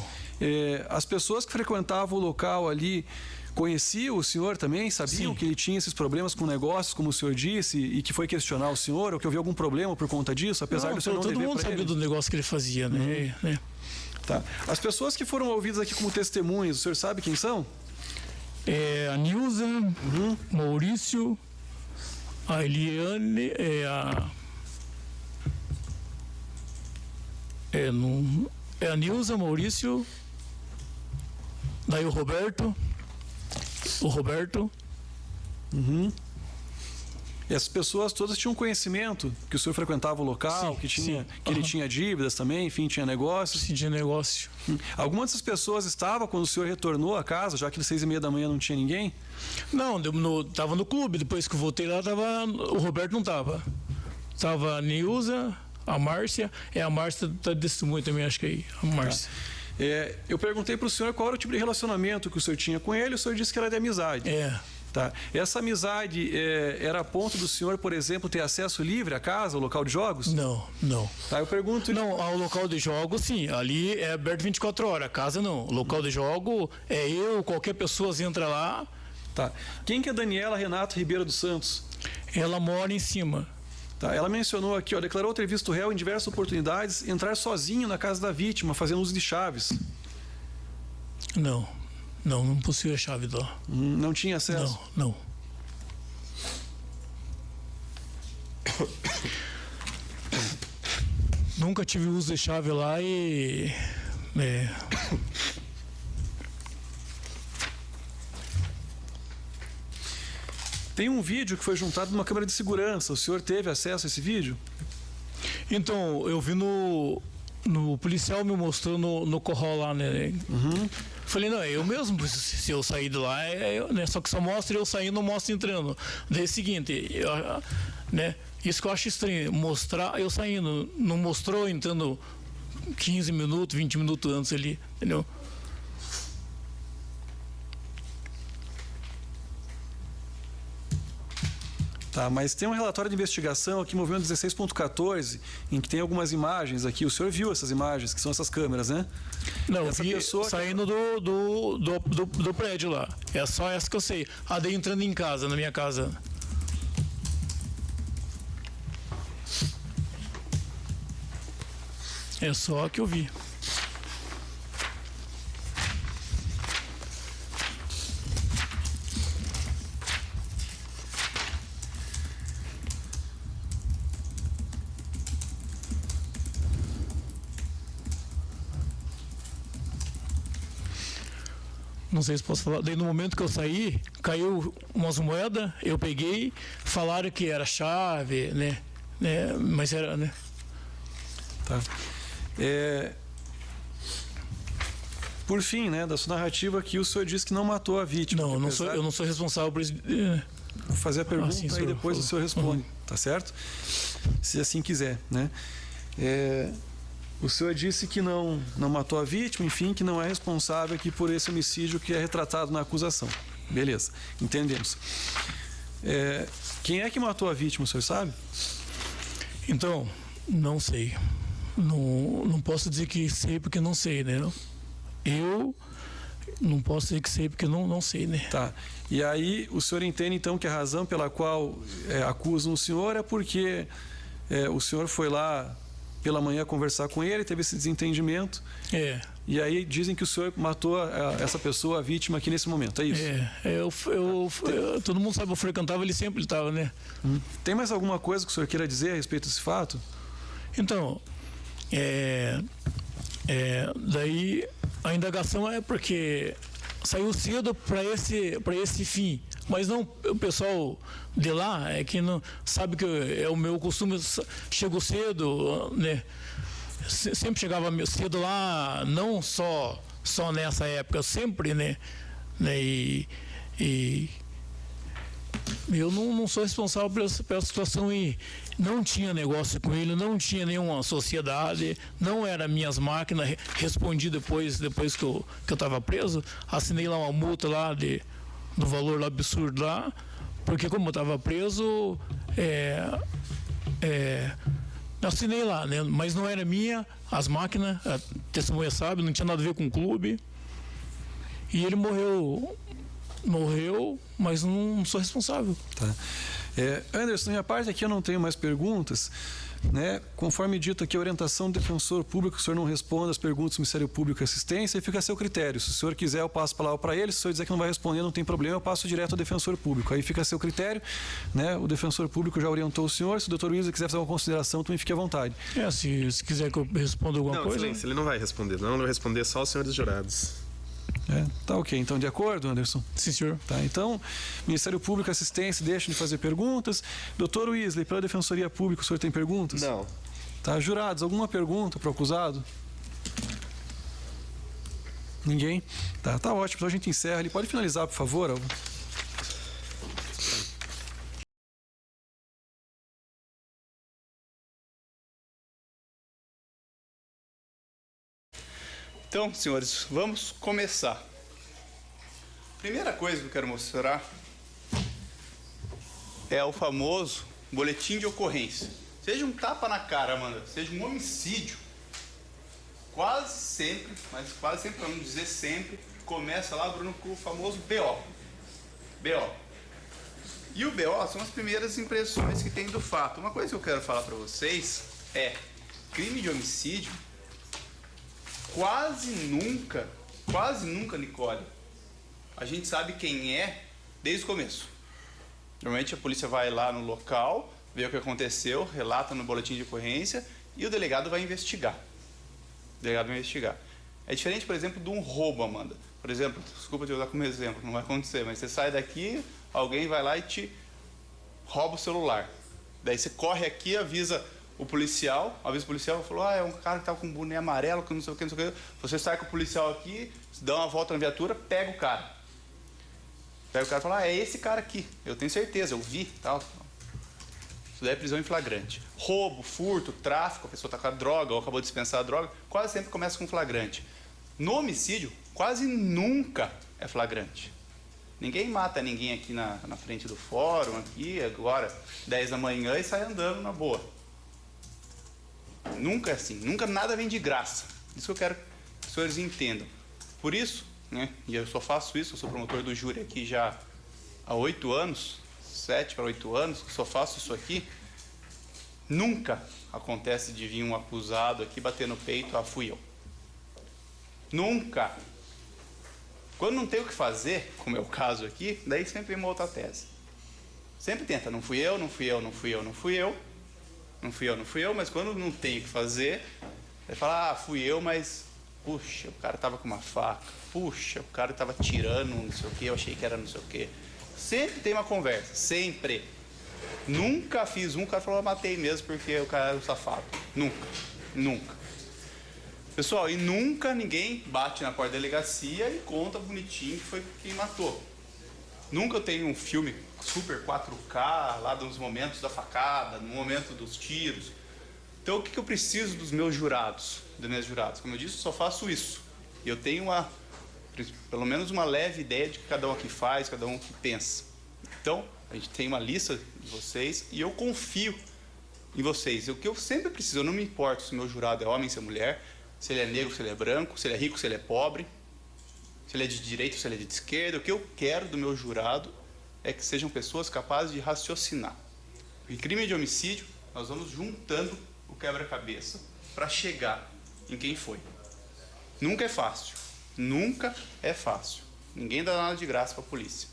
As pessoas que frequentavam o local ali conheciam o senhor também? Sabiam Sim. que ele tinha esses problemas com negócios, como o senhor disse, e que foi questionar o senhor, ou que houve algum problema por conta disso, apesar do senhor não dever para ele? Todo mundo sabia do negócio que ele fazia, né? Tá. As pessoas que foram ouvidas aqui como testemunhas, o senhor sabe quem são? A Nilza, Maurício, a Eliane, a Nilza, Maurício, daí o Roberto. Uhum. E as pessoas todas tinham conhecimento que o senhor frequentava o local, sim. Ele tinha dívidas também, enfim, tinha negócios? Sim, tinha negócio. Alguma dessas pessoas estava quando o senhor retornou à casa, já que às 6h30 da manhã não tinha ninguém? Não, tava no clube, depois que eu voltei lá, o Roberto não tava. Tava a Nilza, a Márcia, a Márcia tá de testemunho também, acho que aí, a Márcia. Eu perguntei para o senhor qual era o tipo de relacionamento que o senhor tinha com ele, o senhor disse que era de amizade. Tá. Essa amizade era a ponto do senhor, por exemplo, ter acesso livre à casa, ao local de jogos? Não. Tá, eu pergunto... Não, ao local de jogo, sim. Ali é aberto 24 horas. A casa, não. O local de jogo qualquer pessoa entra lá. Tá. Quem que é Daniela Renato Ribeiro dos Santos? Ela mora em cima. Tá. Ela mencionou aqui, declarou ter visto o réu em diversas oportunidades entrar sozinho na casa da vítima, fazendo uso de chaves. Não possui a chave lá. Não tinha acesso? Não. Nunca tive uso de chave lá e... Tem um vídeo que foi juntado numa câmera de segurança. O senhor teve acesso a esse vídeo? Então, eu vi no policial me mostrando no corral lá, né? Falei, não, é eu mesmo, se eu sair de lá, né? Só que só mostra eu saindo, não mostra entrando. Daí é o seguinte, né? Isso que eu acho estranho, mostrar eu saindo, não mostrou entrando 15 minutos, 20 minutos antes ali, entendeu? Tá, mas tem um relatório de investigação aqui, movimento 16.14, em que tem algumas imagens aqui. O senhor viu essas imagens, que são essas câmeras, né? Não, eu vi saindo do prédio lá. É só essa que eu sei. A daí entrando em casa, na minha casa. É só a que eu vi. Não sei se posso falar. Daí no momento que eu saí, caiu umas moedas, eu peguei, falaram que era chave, né? Mas era, né? Tá. Por fim, né, da sua narrativa aqui, o senhor disse que não matou a vítima. Não, eu não sou responsável por isso. Vou fazer a pergunta sim, e depois o senhor responde, tá certo? Se assim quiser, né? O senhor disse que não matou a vítima, enfim, que não é responsável aqui por esse homicídio que é retratado na acusação. Beleza, entendemos. Quem é que matou a vítima, o senhor sabe? Então, não sei. Não posso dizer que sei porque não sei, né? Eu não posso dizer que sei porque não sei, né? Tá. E aí o senhor entende então que a razão pela qual acusam o senhor é porque o senhor foi lá pela manhã conversar com ele, teve esse desentendimento. E aí dizem que o senhor matou essa pessoa, a vítima, aqui nesse momento, é isso? Todo mundo sabe, eu frequentava, ele sempre estava, né? Tem mais alguma coisa que o senhor queira dizer a respeito desse fato? Então, daí a indagação é porque saiu cedo para esse fim, mas não, o pessoal de lá é que não sabe que é o meu costume, chego cedo, né? Sempre chegava cedo lá, não só nessa época, sempre, né? E eu não sou responsável pela situação e não tinha negócio com ele, não tinha nenhuma sociedade, não era minhas máquinas, respondi depois que eu estava preso, assinei lá uma multa lá do valor lá absurdo lá, porque como eu estava preso, assinei lá, né? Mas não era minha, as máquinas, a testemunha sabe, não tinha nada a ver com o clube, e ele morreu, mas não sou responsável. Tá. Anderson, minha parte aqui eu não tenho mais perguntas, né? Conforme dito aqui, a orientação do defensor público, o senhor não responde as perguntas do Ministério Público e Assistência e fica a seu critério. Se o senhor quiser, eu passo a palavra para ele. Se o senhor dizer que não vai responder, não tem problema, eu passo direto ao defensor público. Aí fica a seu critério, né? O defensor público já orientou o senhor. Se o doutor Wesley quiser fazer uma consideração, também fique à vontade. Se quiser que eu responda alguma coisa... Não, excelência, ele não vai responder, não. Ele vai responder só o senhor dos jurados. Tá ok. Então, de acordo, Anderson? Sim, senhor. Tá, então, Ministério Público e Assistência, deixa de fazer perguntas. Doutor Wesley, pela Defensoria Pública, o senhor tem perguntas? Não. Tá, jurados, alguma pergunta para o acusado? Ninguém? Tá ótimo. Então a gente encerra. Ele pode finalizar, por favor, Alvo? Então, senhores, vamos começar. Primeira coisa que eu quero mostrar é o famoso boletim de ocorrência. Seja um tapa na cara, Amanda, seja um homicídio, quase sempre, mas quase sempre, para não dizer sempre, começa lá, Bruno, com o famoso BO. E o BO são as primeiras impressões que tem do fato. Uma coisa que eu quero falar para vocês é, crime de homicídio, quase nunca, Nicole, a gente sabe quem é desde o começo. Normalmente a polícia vai lá no local, vê o que aconteceu, relata no boletim de ocorrência e o delegado vai investigar. O delegado vai investigar. É diferente, por exemplo, de um roubo, Amanda. Por exemplo, desculpa te usar como exemplo, não vai acontecer, mas você sai daqui, alguém vai lá e te rouba o celular. Daí você corre aqui, avisa o policial falou, é um cara que tá com um boné amarelo, que não sei o que, não sei o que. Você sai com o policial aqui, dá uma volta na viatura, pega o cara. Pega o cara e fala, é esse cara aqui, eu tenho certeza, eu vi, tal. Isso daí é prisão em flagrante. Roubo, furto, tráfico, a pessoa tá com a droga ou acabou de dispensar a droga, quase sempre começa com flagrante. No homicídio, quase nunca é flagrante. Ninguém mata ninguém aqui na frente do fórum, aqui, agora, 10 da manhã e sai andando na boa. Nunca é assim, nunca nada vem de graça. Isso que eu quero que os senhores entendam. Por isso, né, e eu só faço isso, eu sou promotor do júri aqui já há 8 anos, 7 para 8 anos, só faço isso aqui. Nunca acontece de vir um acusado aqui bater no peito, fui eu. Nunca. Quando não tem o que fazer, como é o caso aqui, daí sempre vem uma outra tese. Sempre tenta, não fui eu, mas quando não tem o que fazer, vai falar, fui eu, mas, puxa, o cara tava com uma faca, puxa, o cara tava tirando não sei o que, eu achei que era não sei o que. Sempre tem uma conversa, sempre. Nunca fiz um, o cara falou, matei mesmo porque o cara era um safado. Nunca. Pessoal, e nunca ninguém bate na porta da delegacia e conta bonitinho que foi quem matou. Nunca eu tenho um filme super 4K, lá dos momentos da facada, no momento dos tiros. Então, o que eu preciso dos meus jurados, das minhas juradas? Como eu disse, eu só faço isso. E eu tenho pelo menos uma leve ideia de que cada um aqui faz, cada um que pensa. Então, a gente tem uma lista de vocês e eu confio em vocês. O que eu sempre preciso, eu não me importo se o meu jurado é homem, se é mulher, se ele é negro, se ele é branco, se ele é rico, se ele é pobre, se ele é de direita, se ele é de esquerda. O que eu quero do meu jurado é que sejam pessoas capazes de raciocinar. Em crime de homicídio, nós vamos juntando o quebra-cabeça para chegar em quem foi. Nunca é fácil. Nunca é fácil. Ninguém dá nada de graça para a polícia.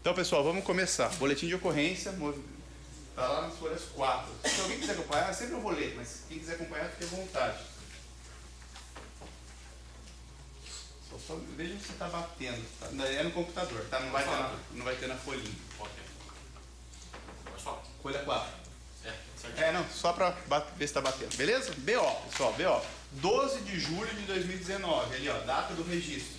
Então, pessoal, vamos começar. Boletim de ocorrência, está lá nas folhas 4. Se alguém quiser acompanhar, sempre eu vou ler, mas quem quiser acompanhar, fique à vontade. Só veja se está batendo. É no computador, tá? Não vai ter na folhinha. Ok. Pode falar. Folha 4. Certo. Não, só para ver se está batendo. Beleza? BO, pessoal, BO. 12 de julho de 2019, ali ó, data do registro.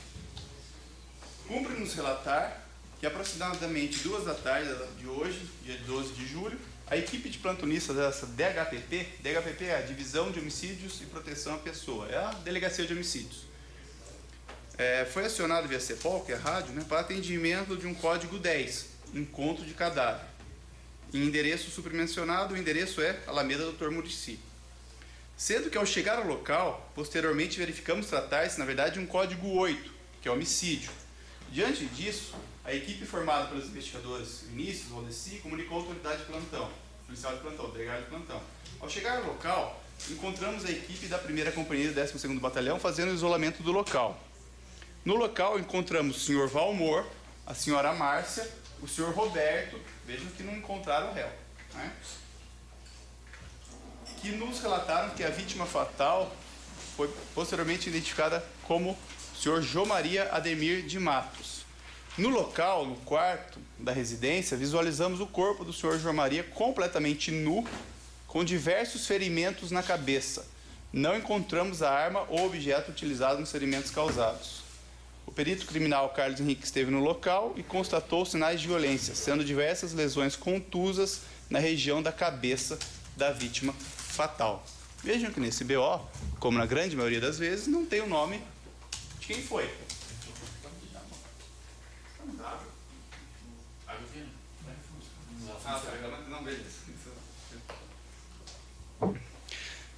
Cumpre-nos relatar que aproximadamente 2 da tarde de hoje, dia 12 de julho, a equipe de plantonistas dessa DHPP é a Divisão de Homicídios e Proteção à Pessoa, é a Delegacia de Homicídios. Foi acionado via CEPOL, que é a rádio, né, para atendimento de um código 10, encontro de cadáver. Em endereço supermencionado, o endereço é Alameda Dr. Muricy. Sendo que ao chegar ao local, posteriormente verificamos tratar-se, na verdade, de um código 8, que é homicídio. Diante disso, a equipe formada pelos investigadores Vinícius, Valdeci, comunicou a autoridade de plantão, policial de plantão, delegado de plantão. Ao chegar ao local, encontramos a equipe da 1ª Companhia do 12º Batalhão fazendo o isolamento do local. No local encontramos o senhor Valmor, a senhora Márcia, o senhor Roberto, vejam que não encontraram o réu, né? Que nos relataram que a vítima fatal foi posteriormente identificada como o senhor João Maria Ademir de Matos. No local, no quarto da residência, visualizamos o corpo do senhor João Maria completamente nu, com diversos ferimentos na cabeça. Não encontramos a arma ou objeto utilizado nos ferimentos causados. O perito criminal Carlos Henrique esteve no local e constatou sinais de violência, sendo diversas lesões contusas na região da cabeça da vítima fatal. Vejam que nesse BO, como na grande maioria das vezes, não tem o nome de quem foi. Não, beleza.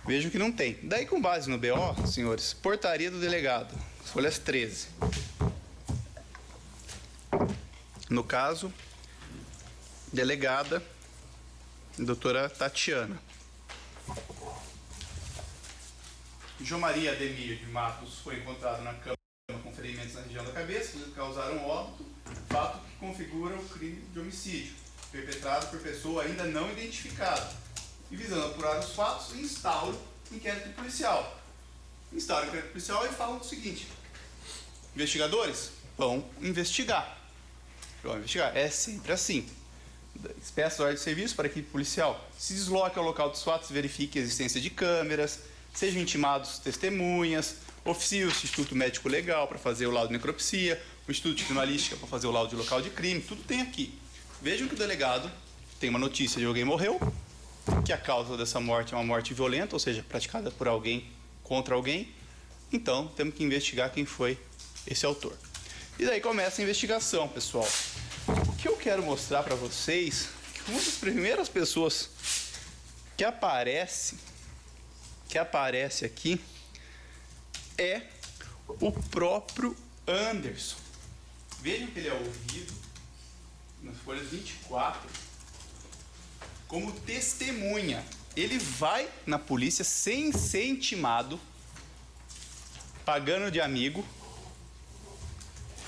Vejam que não tem. Daí, com base no BO, senhores, portaria do delegado, folhas 13. No caso, delegada, doutora Tatiana. João Maria Ademir de Matos foi encontrado na cama com ferimentos na região da cabeça, que causaram óbito, fato que configura o crime de homicídio, perpetrado por pessoa ainda não identificada. e visando apurar os fatos, instaura inquérito policial. Instaura inquérito policial e falam o seguinte: investigadores vão investigar. Vão investigar. É sempre assim. Peça ordem de serviço para a equipe policial. Se desloque ao local dos fatos, verifique a existência de câmeras, sejam intimados testemunhas, oficie o Instituto Médico Legal para fazer o laudo de necropsia, o Instituto de Criminalística para fazer o laudo de local de crime, tudo tem aqui. Vejam que o delegado tem uma notícia de alguém morreu, que a causa dessa morte é uma morte violenta, ou seja, praticada por alguém contra alguém. Então, temos que investigar quem foi esse autor. E daí começa a investigação, pessoal. O que eu quero mostrar para vocês é que uma das primeiras pessoas que aparece aqui é o próprio Anderson. Vejam que ele é ouvido nas folhas 24 como testemunha. Ele vai na polícia sem ser intimado, pagando de amigo.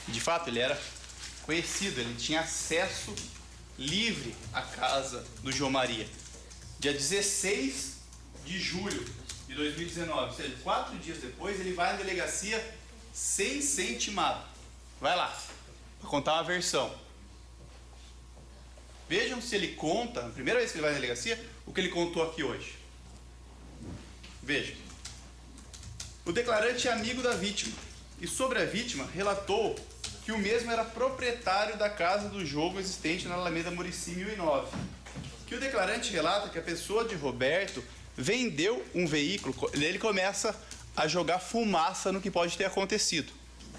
De fato, ele era conhecido, ele tinha acesso livre à casa do João Maria. Dia 16 de julho de 2019, ou seja, 4 dias depois, ele vai na delegacia sem ser intimado. Vai lá, para contar uma versão. Vejam se ele conta, na primeira vez que ele vai na delegacia, o que ele contou aqui hoje. Vejam. O declarante é amigo da vítima e sobre a vítima relatou que o mesmo era proprietário da casa do jogo existente na Alameda Muricy 1009. Que o declarante relata que a pessoa de Roberto vendeu um veículo, ele começa a jogar fumaça no que pode ter acontecido.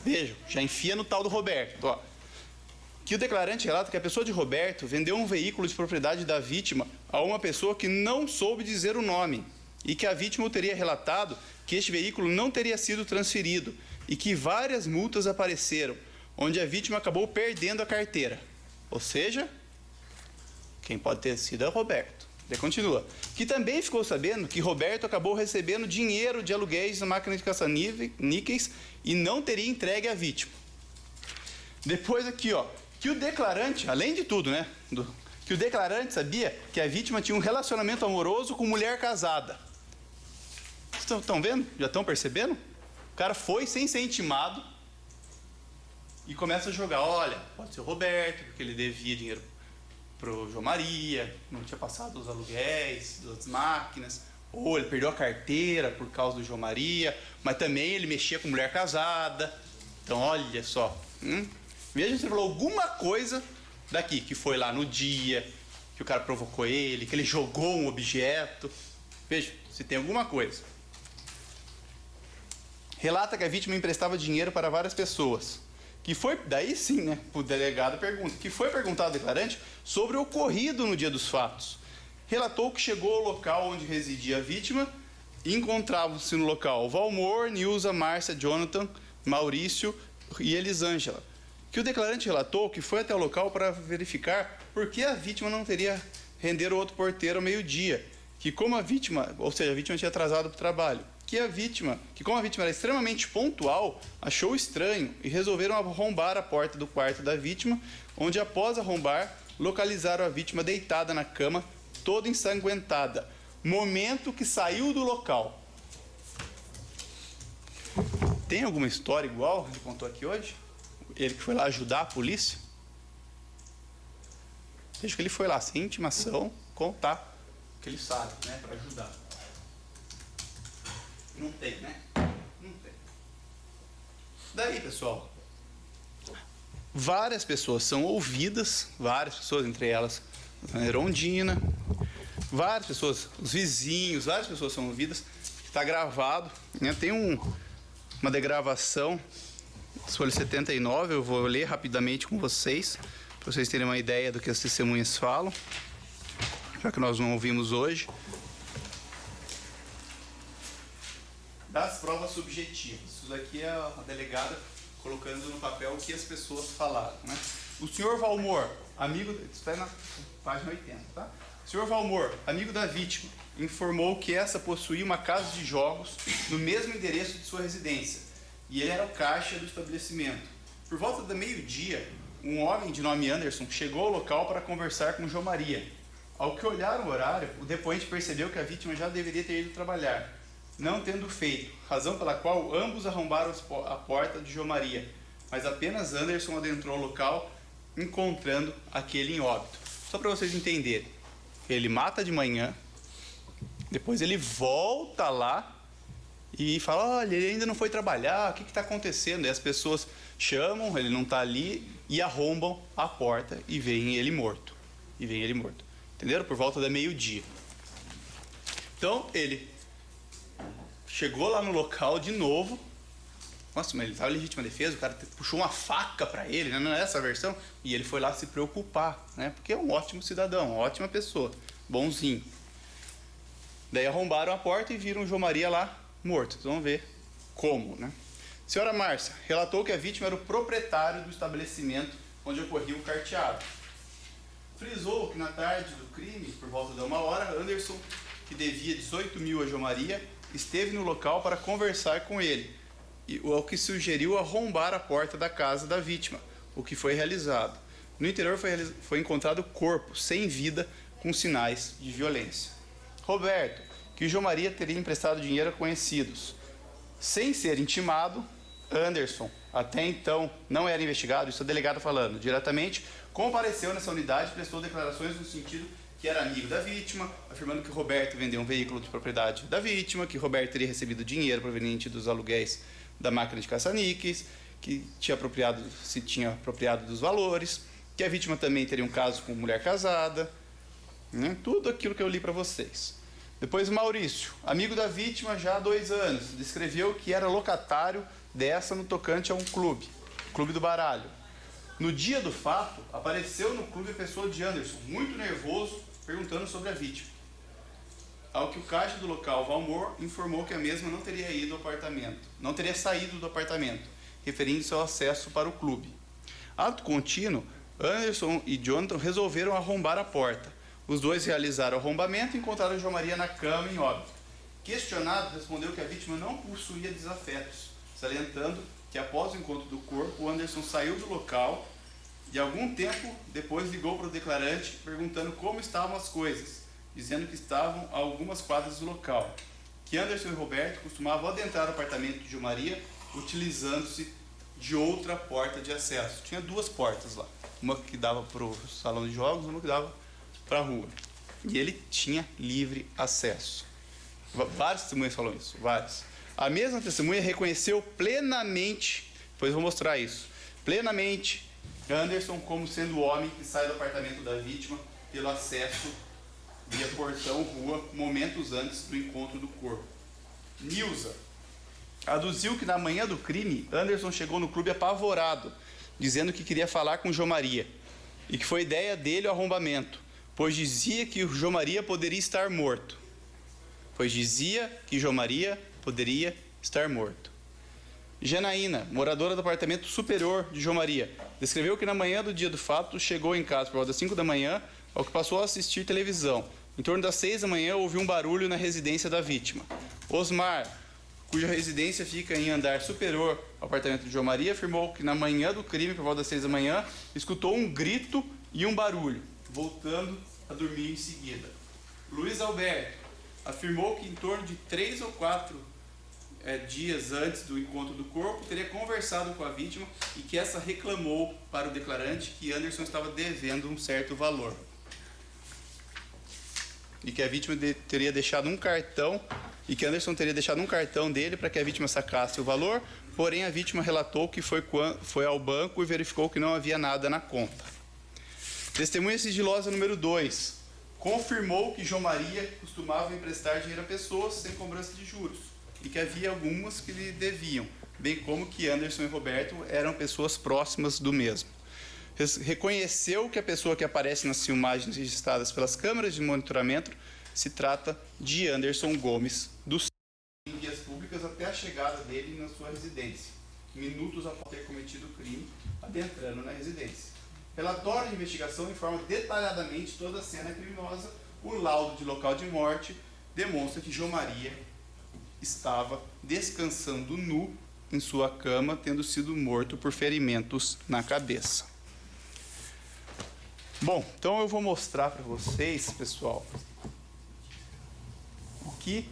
Vejam, já enfia no tal do Roberto. Ó. Que o declarante relata que a pessoa de Roberto vendeu um veículo de propriedade da vítima a uma pessoa que não soube dizer o nome e que a vítima teria relatado que este veículo não teria sido transferido e que várias multas apareceram, onde a vítima acabou perdendo a carteira. Ou seja, quem pode ter sido é o Roberto. Ele continua. Que também ficou sabendo que Roberto acabou recebendo dinheiro de aluguéis na máquina de caça-níqueis e não teria entregue à vítima. Depois aqui, ó, que o declarante, além de tudo, né, que o declarante sabia que a vítima tinha um relacionamento amoroso com mulher casada. Vocês estão vendo? Já estão percebendo? O cara foi sem ser intimado e começa a jogar, olha, pode ser o Roberto, porque ele devia dinheiro pro João Maria, não tinha passado os aluguéis das máquinas, ou ele perdeu a carteira por causa do João Maria, mas também ele mexia com mulher casada. Então, olha só. Veja se ele falou alguma coisa daqui, que foi lá no dia, que o cara provocou ele, que ele jogou um objeto. Veja se tem alguma coisa. Relata que a vítima emprestava dinheiro para várias pessoas. Que foi, daí sim, né, o delegado pergunta, que foi perguntado ao declarante sobre o ocorrido no dia dos fatos. Relatou que chegou ao local onde residia a vítima e encontravam-se no local Valmor, Nilza, Márcia, Jonathan, Maurício e Elisângela. Que o declarante relatou que foi até o local para verificar por que a vítima não teria rendido o outro porteiro ao meio-dia. Que como a vítima, ou seja, a vítima tinha atrasado para o trabalho. Que como a vítima era extremamente pontual, achou estranho e resolveram arrombar a porta do quarto da vítima, onde após arrombar, localizaram a vítima deitada na cama, toda ensanguentada, momento que saiu do local. Tem alguma história igual ele contou aqui hoje? Ele que foi lá ajudar a polícia? Veja que ele foi lá sem intimação contar o que ele sabe, né, para ajudar. Não tem, né? Não tem. Daí, pessoal, várias pessoas são ouvidas, várias pessoas, entre elas a Erondina, várias pessoas, os vizinhos, várias pessoas são ouvidas. Está gravado, né? Tem uma degravação, folha 79, eu vou ler rapidamente com vocês, para vocês terem uma ideia do que as testemunhas falam, já que nós não ouvimos hoje. Das provas subjetivas. Isso daqui é a delegada colocando no papel o que as pessoas falaram, né? O senhor Valmor, amigo... Isso está na página 80, tá? O senhor Valmor, amigo da vítima, informou que essa possuía uma casa de jogos no mesmo endereço de sua residência e ele era o caixa do estabelecimento. Por volta do meio-dia, um homem de nome Anderson chegou ao local para conversar com João Maria. Ao que olhar o horário, o depoente percebeu que a vítima já deveria ter ido trabalhar, não tendo feito, razão pela qual ambos arrombaram a porta de João Maria, mas apenas Anderson adentrou o local, encontrando aquele em óbito. Só para vocês entenderem, ele mata de manhã, depois ele volta lá e fala, olha, ele ainda não foi trabalhar, o que está acontecendo? E as pessoas chamam, ele não está ali, e arrombam a porta e veem ele morto. Entenderam? Por volta da meio-dia. Então, ele chegou lá no local de novo. Nossa, mas ele estava em legítima defesa, o cara puxou uma faca para ele, né? Não é essa a versão? E ele foi lá se preocupar, né? Porque é um ótimo cidadão, uma ótima pessoa, bonzinho. Daí arrombaram a porta e viram o João Maria lá morto. Vocês vão ver como, né? Senhora Márcia relatou que a vítima era o proprietário do estabelecimento onde ocorria o carteado. Frisou que na tarde do crime, por volta de 1h, Anderson, que devia 18 mil a João Maria, esteve no local para conversar com ele, o que sugeriu arrombar a porta da casa da vítima, o que foi realizado. No interior foi encontrado corpo, sem vida, com sinais de violência. Roberto, que João Maria teria emprestado dinheiro a conhecidos. Sem ser intimado, Anderson, até então não era investigado, isso é o delegado falando diretamente, compareceu nessa unidade e prestou declarações no sentido que era amigo da vítima, afirmando que Roberto vendeu um veículo de propriedade da vítima, que Roberto teria recebido dinheiro proveniente dos aluguéis da máquina de caça-níqueis, que se tinha apropriado dos valores, que a vítima também teria um caso com mulher casada, né? Tudo aquilo que eu li para vocês. Depois Maurício, amigo da vítima já há 2 anos, descreveu que era locatário dessa no tocante a um clube do baralho. No dia do fato, apareceu no clube a pessoa de Anderson, muito nervoso, perguntando sobre a vítima. Ao que o caixa do local, Valmor, informou que a mesma não teria saído do apartamento, referindo-se ao acesso para o clube. Ato contínuo, Anderson e Jonathan resolveram arrombar a porta. Os dois realizaram o arrombamento e encontraram João Maria na cama em óbito. Questionado, respondeu que a vítima não possuía desafetos, salientando que após o encontro do corpo, Anderson saiu do local e algum tempo depois ligou para o declarante perguntando como estavam as coisas, dizendo que estavam a algumas quadras do local, que Anderson e Roberto costumavam adentrar o apartamento de João Maria utilizando-se de outra porta de acesso. Tinha 2 portas lá, uma que dava para o salão de jogos, uma que dava para a rua. E ele tinha livre acesso. Vários testemunhas falam isso, vários. A mesma testemunha reconheceu plenamente, depois eu vou mostrar isso, plenamente Anderson como sendo o homem que sai do apartamento da vítima pelo acesso via portão-rua momentos antes do encontro do corpo. Nilza aduziu que na manhã do crime, Anderson chegou no clube apavorado, dizendo que queria falar com João Maria e que foi ideia dele o arrombamento, pois dizia que o João Maria poderia estar morto. Janaína, moradora do apartamento superior de João Maria, descreveu que na manhã do dia do fato chegou em casa por volta das 5 da manhã, ao que passou a assistir televisão. Em torno das 6 da manhã ouviu um barulho na residência da vítima. Osmar, cuja residência fica em andar superior ao apartamento de João Maria, afirmou que na manhã do crime, por volta das 6 da manhã, escutou um grito e um barulho, voltando a dormir em seguida. Luiz Alberto afirmou que em torno de 3 ou 4 dias antes do encontro do corpo, teria conversado com a vítima e que essa reclamou para o declarante que Anderson estava devendo um certo valor. E que a vítima teria deixado um cartão, e que Anderson teria deixado um cartão dele para que a vítima sacasse o valor, porém a vítima relatou que foi ao banco e verificou que não havia nada na conta. Testemunha sigilosa número 2. Confirmou que João Maria costumava emprestar dinheiro a pessoas sem cobrança de juros e que havia algumas que lhe deviam, bem como que Anderson e Roberto eram pessoas próximas do mesmo. Reconheceu que a pessoa que aparece nas filmagens registradas pelas câmeras de monitoramento se trata de Anderson Gomes dos Santos, em vias públicas até a chegada dele na sua residência, minutos após ter cometido o crime, adentrando na residência. Relatório de investigação informa detalhadamente toda a cena criminosa. O laudo de local de morte demonstra que João Maria estava descansando nu em sua cama, tendo sido morto por ferimentos na cabeça. Bom, então eu vou mostrar para vocês, pessoal, o que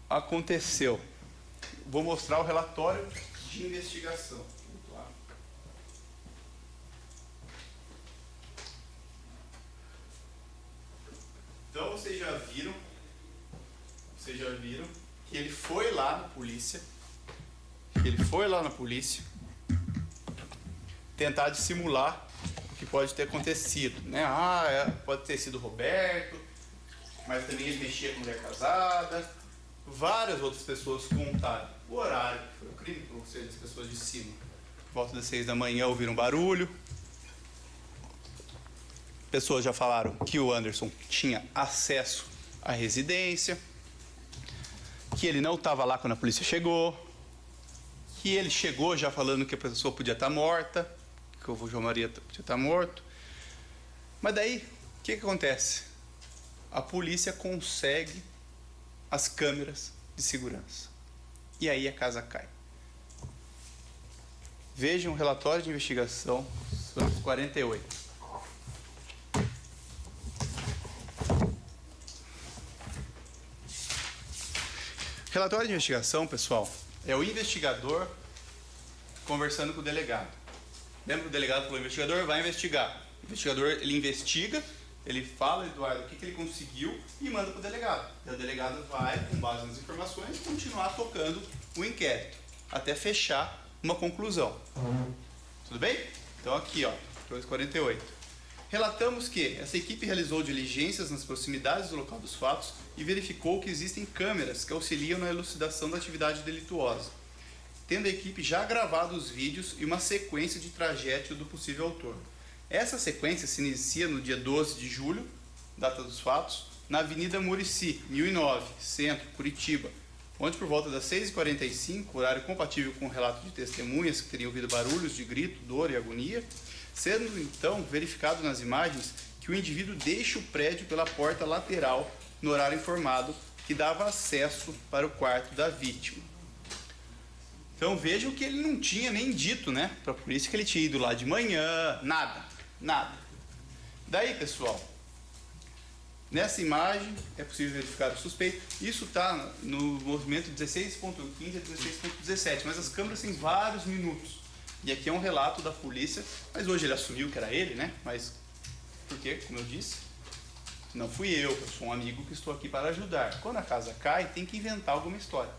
aconteceu. Vou mostrar o relatório de investigação. Então vocês já viram que ele foi lá na polícia, tentar dissimular o que pode ter acontecido, né? Pode ter sido Roberto, mas também ele mexia com mulher casada. Várias outras pessoas contaram o horário que foi o crime, ou seja, as pessoas de cima, por volta das 6 da manhã, ouviram barulho. Pessoas já falaram que o Anderson tinha acesso à residência, que ele não estava lá quando a polícia chegou, que ele chegou já falando que a pessoa podia estar morta, que o João Maria podia estar morto. Mas daí, o que acontece? A polícia consegue as câmeras de segurança. E aí a casa cai. Vejam o relatório de investigação, 48. Relatório de investigação, pessoal, é o investigador conversando com o delegado. Lembra que o delegado falou, o investigador vai investigar. O investigador, ele investiga, ele fala, Eduardo, o que ele conseguiu e manda para o delegado. E o delegado vai, com base nas informações, continuar tocando o inquérito, até fechar uma conclusão. Tudo bem? Então aqui, ó, 248. Relatamos que essa equipe realizou diligências nas proximidades do local dos fatos e verificou que existem câmeras que auxiliam na elucidação da atividade delituosa, tendo a equipe já gravado os vídeos e uma sequência de trajeto do possível autor. Essa sequência se inicia no dia 12 de julho, data dos fatos, na Avenida Murici, 1009, Centro, Curitiba, onde por volta das 6h45, horário compatível com o relato de testemunhas que teriam ouvido barulhos de grito, dor e agonia, sendo então verificado nas imagens que o indivíduo deixa o prédio pela porta lateral no horário informado que dava acesso para o quarto da vítima. Então vejam que ele não tinha nem dito, né, para a polícia que ele tinha ido lá de manhã, nada. Daí, pessoal, nessa imagem é possível verificar o suspeito. Isso está no movimento 16.15 a 16.17, mas as câmeras têm vários minutos. E aqui é um relato da polícia, mas hoje ele assumiu que era ele, né? Mas, porque, como eu disse, não fui eu sou um amigo que estou aqui para ajudar. Quando a casa cai, tem que inventar alguma história.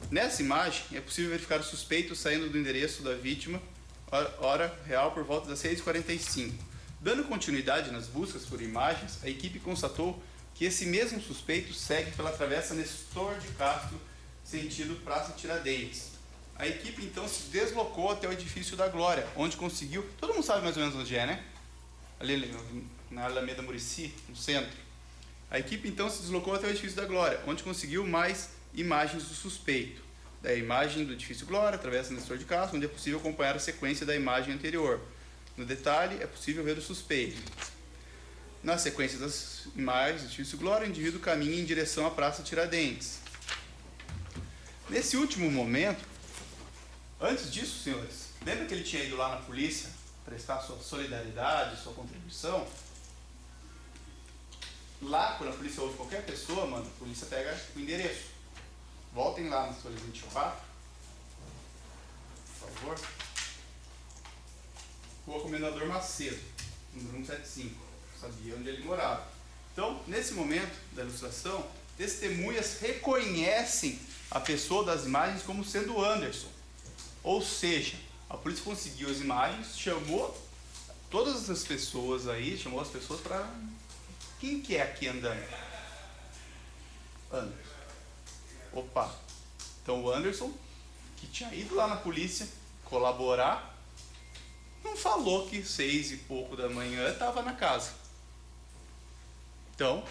Nessa imagem, é possível verificar o suspeito saindo do endereço da vítima, hora real por volta das 6h45. Dando continuidade nas buscas por imagens, a equipe constatou que esse mesmo suspeito segue pela travessa Nestor de Castro, sentido Praça Tiradentes. A equipe então se deslocou até o edifício da Glória, onde conseguiu... Todo mundo sabe mais ou menos onde é, né? Ali na Alameda Murici, no centro. A equipe então se deslocou até o edifício da Glória, onde conseguiu mais imagens do suspeito. Da imagem do edifício Glória, através do Nestor de Castro, onde é possível acompanhar a sequência da imagem anterior. No detalhe, é possível ver o suspeito. Na sequência das imagens do edifício Glória, o indivíduo caminha em direção à Praça Tiradentes. Nesse último momento, antes disso, senhores, lembra que ele tinha ido lá na polícia prestar sua solidariedade, sua contribuição? Lá, quando a polícia ouve qualquer pessoa, mano, a polícia pega o endereço. Voltem lá na folha 24, por favor. Rua Comendador Macedo, número 175. Sabia onde ele morava. Então, nesse momento da ilustração, testemunhas reconhecem a pessoa das imagens como sendo o Anderson. Ou seja, a polícia conseguiu as imagens, chamou todas as pessoas aí, chamou as pessoas para... Quem que é aqui andando? Anderson. Opa! Então o Anderson, que tinha ido lá na polícia colaborar, não falou que 6 e pouco da manhã estava na casa. Então,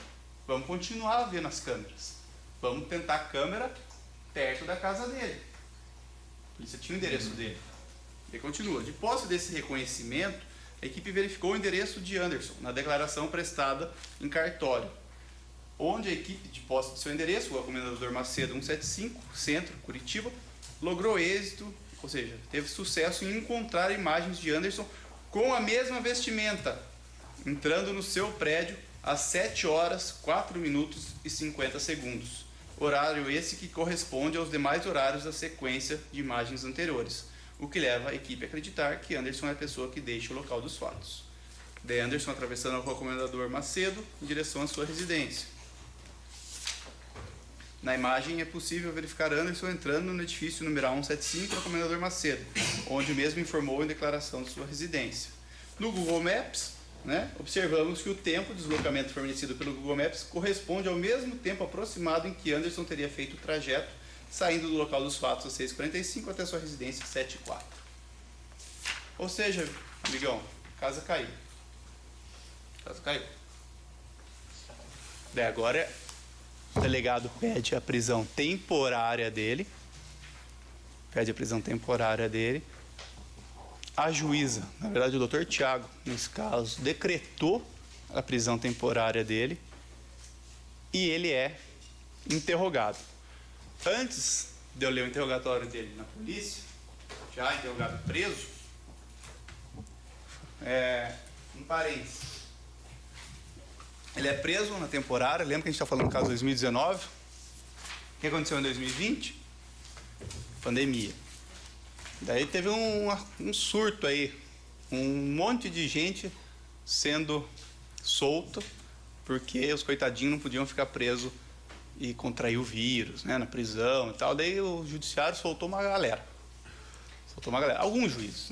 vamos continuar vendo as câmeras. Vamos tentar a câmera perto da casa dele. A polícia tinha o endereço dele. Ele continua. De posse desse reconhecimento, a equipe verificou o endereço de Anderson na declaração prestada em cartório, onde a equipe, de posse do seu endereço, o Comendador Macedo 175, Centro, Curitiba, logrou êxito Ou seja, teve sucesso em encontrar imagens de Anderson com a mesma vestimenta, entrando no seu prédio às 7 horas, 4 minutos e 50 segundos. Horário esse que corresponde aos demais horários da sequência de imagens anteriores, o que leva a equipe a acreditar que Anderson é a pessoa que deixa o local dos fatos. De Anderson atravessando a rua Comendador Macedo em direção à sua residência. Na imagem é possível verificar Anderson entrando no edifício numeral 175 da Comendador Macedo, onde mesmo informou em declaração de sua residência. No Google Maps, observamos que o tempo de deslocamento fornecido pelo Google Maps corresponde ao mesmo tempo aproximado em que Anderson teria feito o trajeto, saindo do local dos fatos às 6h45 até sua residência às 7h04. Ou seja, amigão, casa caiu. Casa caiu. Daí agora o delegado pede a prisão temporária dele. A juíza, na verdade o doutor Tiago, nesse caso, decretou a prisão temporária dele e ele é interrogado. Antes de eu ler o interrogatório dele na polícia, já interrogado preso, um parênteses. Ele é preso na temporária, lembra que a gente está falando do caso de 2019? O que aconteceu em 2020? Pandemia. Daí teve um surto aí, um monte de gente sendo solta, porque os coitadinhos não podiam ficar presos e contrair o vírus, na prisão e tal. Daí o judiciário soltou uma galera. Alguns juízes,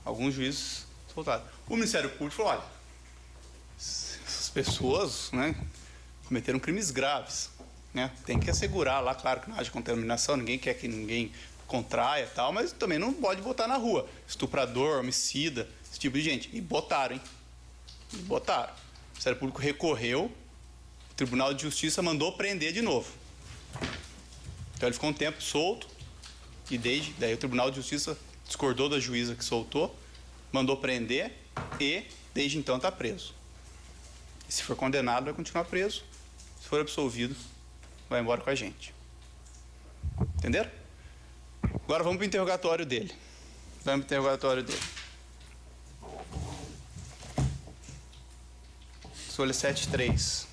Alguns juízes soltaram. O Ministério Público falou, olha, essas pessoas, cometeram crimes graves, Tem que assegurar lá, claro que não haja contaminação, ninguém quer que ninguém contraia e tal, mas também não pode botar na rua. Estuprador, homicida, esse tipo de gente. E botaram, hein? O Ministério Público recorreu, o Tribunal de Justiça mandou prender de novo. Então ele ficou um tempo solto, e daí o Tribunal de Justiça discordou da juíza que soltou, mandou prender e desde então está preso. E se for condenado, vai continuar preso. Se for absolvido, vai embora com a gente. Entenderam? Agora vamos para o interrogatório dele. Folha 73.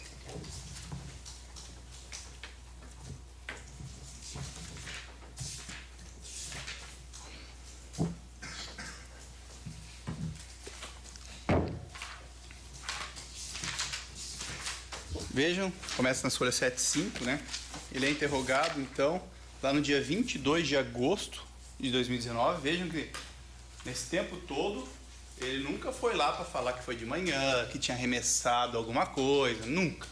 Vejam, começa na folha 75, Ele é interrogado, então, lá no dia 22 de agosto de 2019. Vejam que nesse tempo todo ele nunca foi lá para falar que foi de manhã, que tinha arremessado alguma coisa, nunca.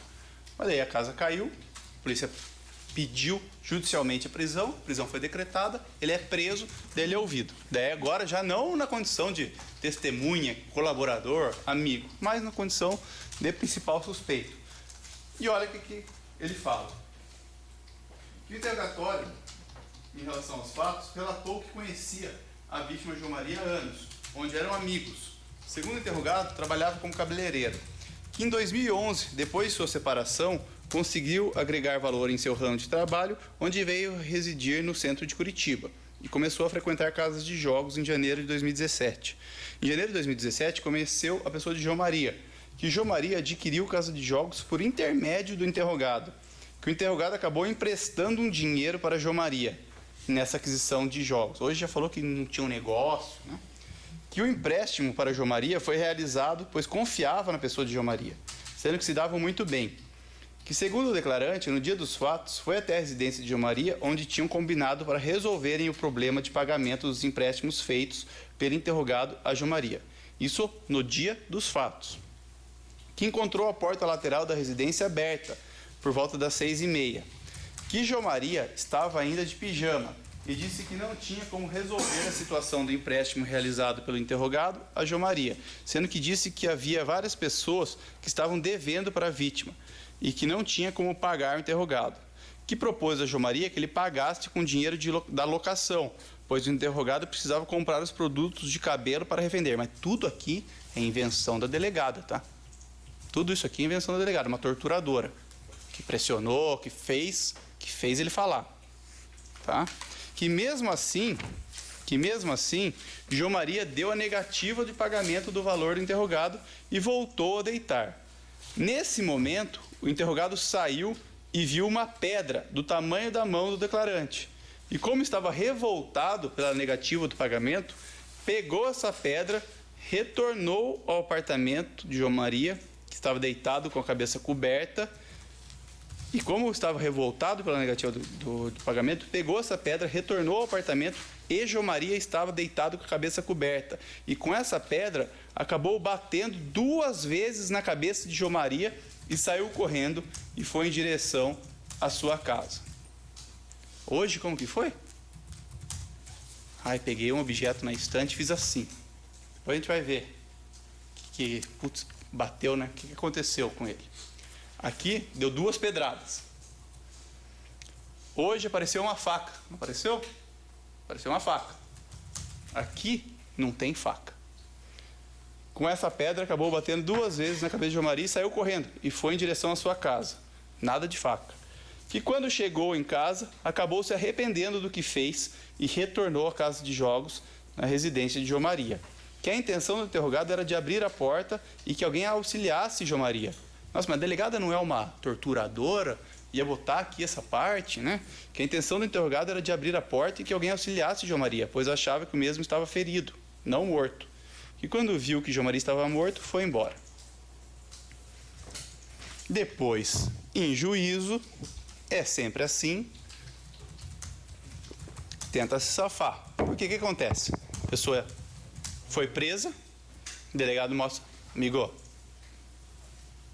Mas aí a casa caiu, a polícia pediu judicialmente a prisão foi decretada, ele é preso, daí ele é ouvido. Daí agora já não na condição de testemunha, colaborador, amigo, mas na condição de principal suspeito. E olha o que ele fala. O interrogatório, em relação aos fatos, relatou que conhecia a vítima João Maria há anos, onde eram amigos. Segundo o interrogado, trabalhava como cabeleireiro. Que em 2011, depois de sua separação, conseguiu agregar valor em seu ramo de trabalho, onde veio residir no centro de Curitiba e começou a frequentar casas de jogos em janeiro de 2017. Em janeiro de 2017, conheceu a pessoa de João Maria, que João Maria adquiriu casa de jogos por intermédio do interrogado, que o interrogado acabou emprestando um dinheiro para João Maria nessa aquisição de jogos. Hoje já falou que não tinha um negócio, Que o empréstimo para João Maria foi realizado, pois confiava na pessoa de João Maria, sendo que se davam muito bem. Que, segundo o declarante, no dia dos fatos, foi até a residência de João Maria, onde tinham combinado para resolverem o problema de pagamento dos empréstimos feitos pelo interrogado a João Maria. Isso no dia dos fatos. Que encontrou a porta lateral da residência aberta, por volta das 6h30. Que João Maria estava ainda de pijama e disse que não tinha como resolver a situação do empréstimo realizado pelo interrogado a João Maria, sendo que disse que havia várias pessoas que estavam devendo para a vítima e que não tinha como pagar o interrogado. Que propôs a João Maria que ele pagasse com dinheiro da locação, pois o interrogado precisava comprar os produtos de cabelo para revender. Mas tudo aqui é invenção da delegada, tá? Tudo isso aqui é invenção da delegada, uma torturadora, que pressionou, que fez ele falar, tá? que mesmo assim, João Maria deu a negativa de pagamento do valor do interrogado e voltou a deitar. Nesse momento, o interrogado saiu e viu uma pedra do tamanho da mão do declarante. E como estava revoltado pela negativa do pagamento, pegou essa pedra, retornou ao apartamento de João Maria, que estava deitado com a cabeça coberta, e como estava revoltado pela negativa do pagamento, pegou essa pedra, retornou ao apartamento e João Maria estava deitado com a cabeça coberta. E com essa pedra, acabou batendo 2 vezes na cabeça de João Maria e saiu correndo e foi em direção à sua casa. Hoje, como que foi? Ai, peguei um objeto na estante e fiz assim. Depois a gente vai ver que putz, bateu, né? O que aconteceu com ele? Aqui deu 2 pedradas. Hoje apareceu uma faca. Não apareceu? Apareceu uma faca. Aqui não tem faca. Com essa pedra acabou batendo 2 vezes na cabeça de João Maria e saiu correndo. E foi em direção à sua casa. Nada de faca. Que quando chegou em casa, acabou se arrependendo do que fez e retornou à casa de jogos, na residência de João Maria. Que a intenção do interrogado era de abrir a porta e que alguém auxiliasse João Maria. Nossa, mas a delegada não é uma torturadora? Ia botar aqui essa parte, né? Que a intenção do interrogado era de abrir a porta e que alguém auxiliasse João Maria, pois achava que o mesmo estava ferido, não morto. E quando viu que João Maria estava morto, foi embora. Depois, em juízo, é sempre assim, tenta se safar. Porque o que acontece? A pessoa foi presa, o delegado mostra, amigo,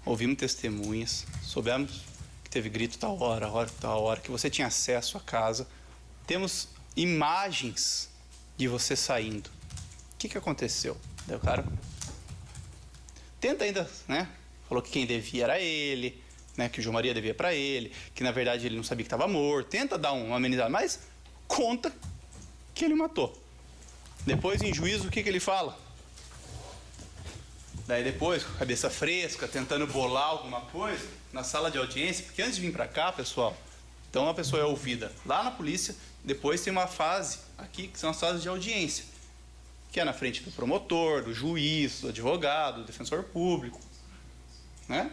ouvimos testemunhas, soubemos que teve grito tal hora, que você tinha acesso à casa, temos imagens de você saindo. O que aconteceu? Daí o cara tenta ainda, né? Falou que quem devia era ele, né? Que o João Maria devia para ele, que na verdade ele não sabia que estava morto. Tenta dar uma amenizada, mas conta que ele matou. Depois, em juízo, o que ele fala? Daí depois, com a cabeça fresca, tentando bolar alguma coisa, na sala de audiência, porque antes de vir para cá, pessoal, então a pessoa é ouvida lá na polícia, depois tem uma fase aqui, que são as fases de audiência, que é na frente do promotor, do juiz, do advogado, do defensor público, né?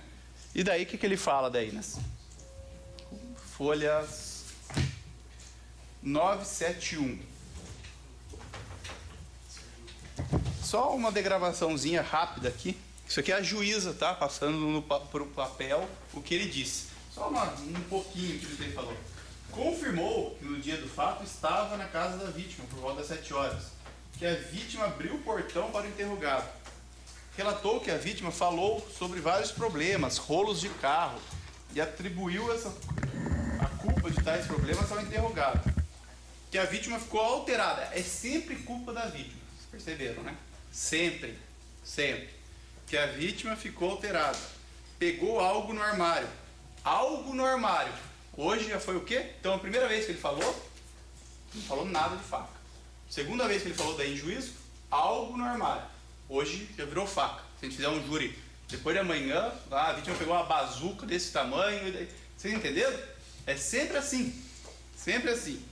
E daí, o que ele fala daí, né? Folhas 971. Só uma degravaçãozinha rápida aqui. Isso aqui é a juíza, tá? Passando pro papel o que ele disse. Só um pouquinho que ele falou. Confirmou que no dia do fato estava na casa da vítima, por volta das 7 horas. Que a vítima abriu o portão para o interrogado. Relatou que a vítima falou sobre vários problemas, rolos de carro, e atribuiu a culpa de tais problemas ao interrogado. Que a vítima ficou alterada. É sempre culpa da vítima. Vocês perceberam, né? Sempre. Que a vítima ficou alterada. Pegou algo no armário. Algo no armário. Hoje já foi o quê? Então, a primeira vez que ele falou, não falou nada de faca. Segunda vez que ele falou daí em juízo, algo no armário. Hoje já virou faca. Se a gente fizer um júri depois de amanhã, a vítima pegou uma bazuca desse tamanho. Vocês entenderam? É sempre assim. Sempre assim.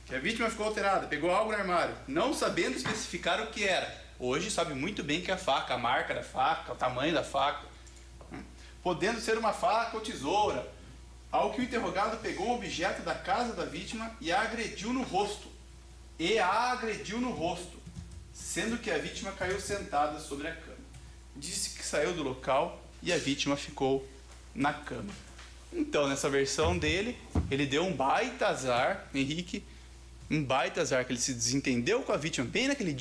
Que a vítima ficou alterada, pegou algo no armário, não sabendo especificar o que era. Hoje sabe muito bem que é a faca, a marca da faca, o tamanho da faca. Podendo ser uma faca ou tesoura. Ao que o interrogado pegou um objeto da casa da vítima e a agrediu no rosto. Sendo que a vítima caiu sentada sobre a cama. Disse que saiu do local e a vítima ficou na cama. Então, nessa versão dele, ele deu um baita azar, Henrique, um baita azar, que ele se desentendeu com a vítima bem naquele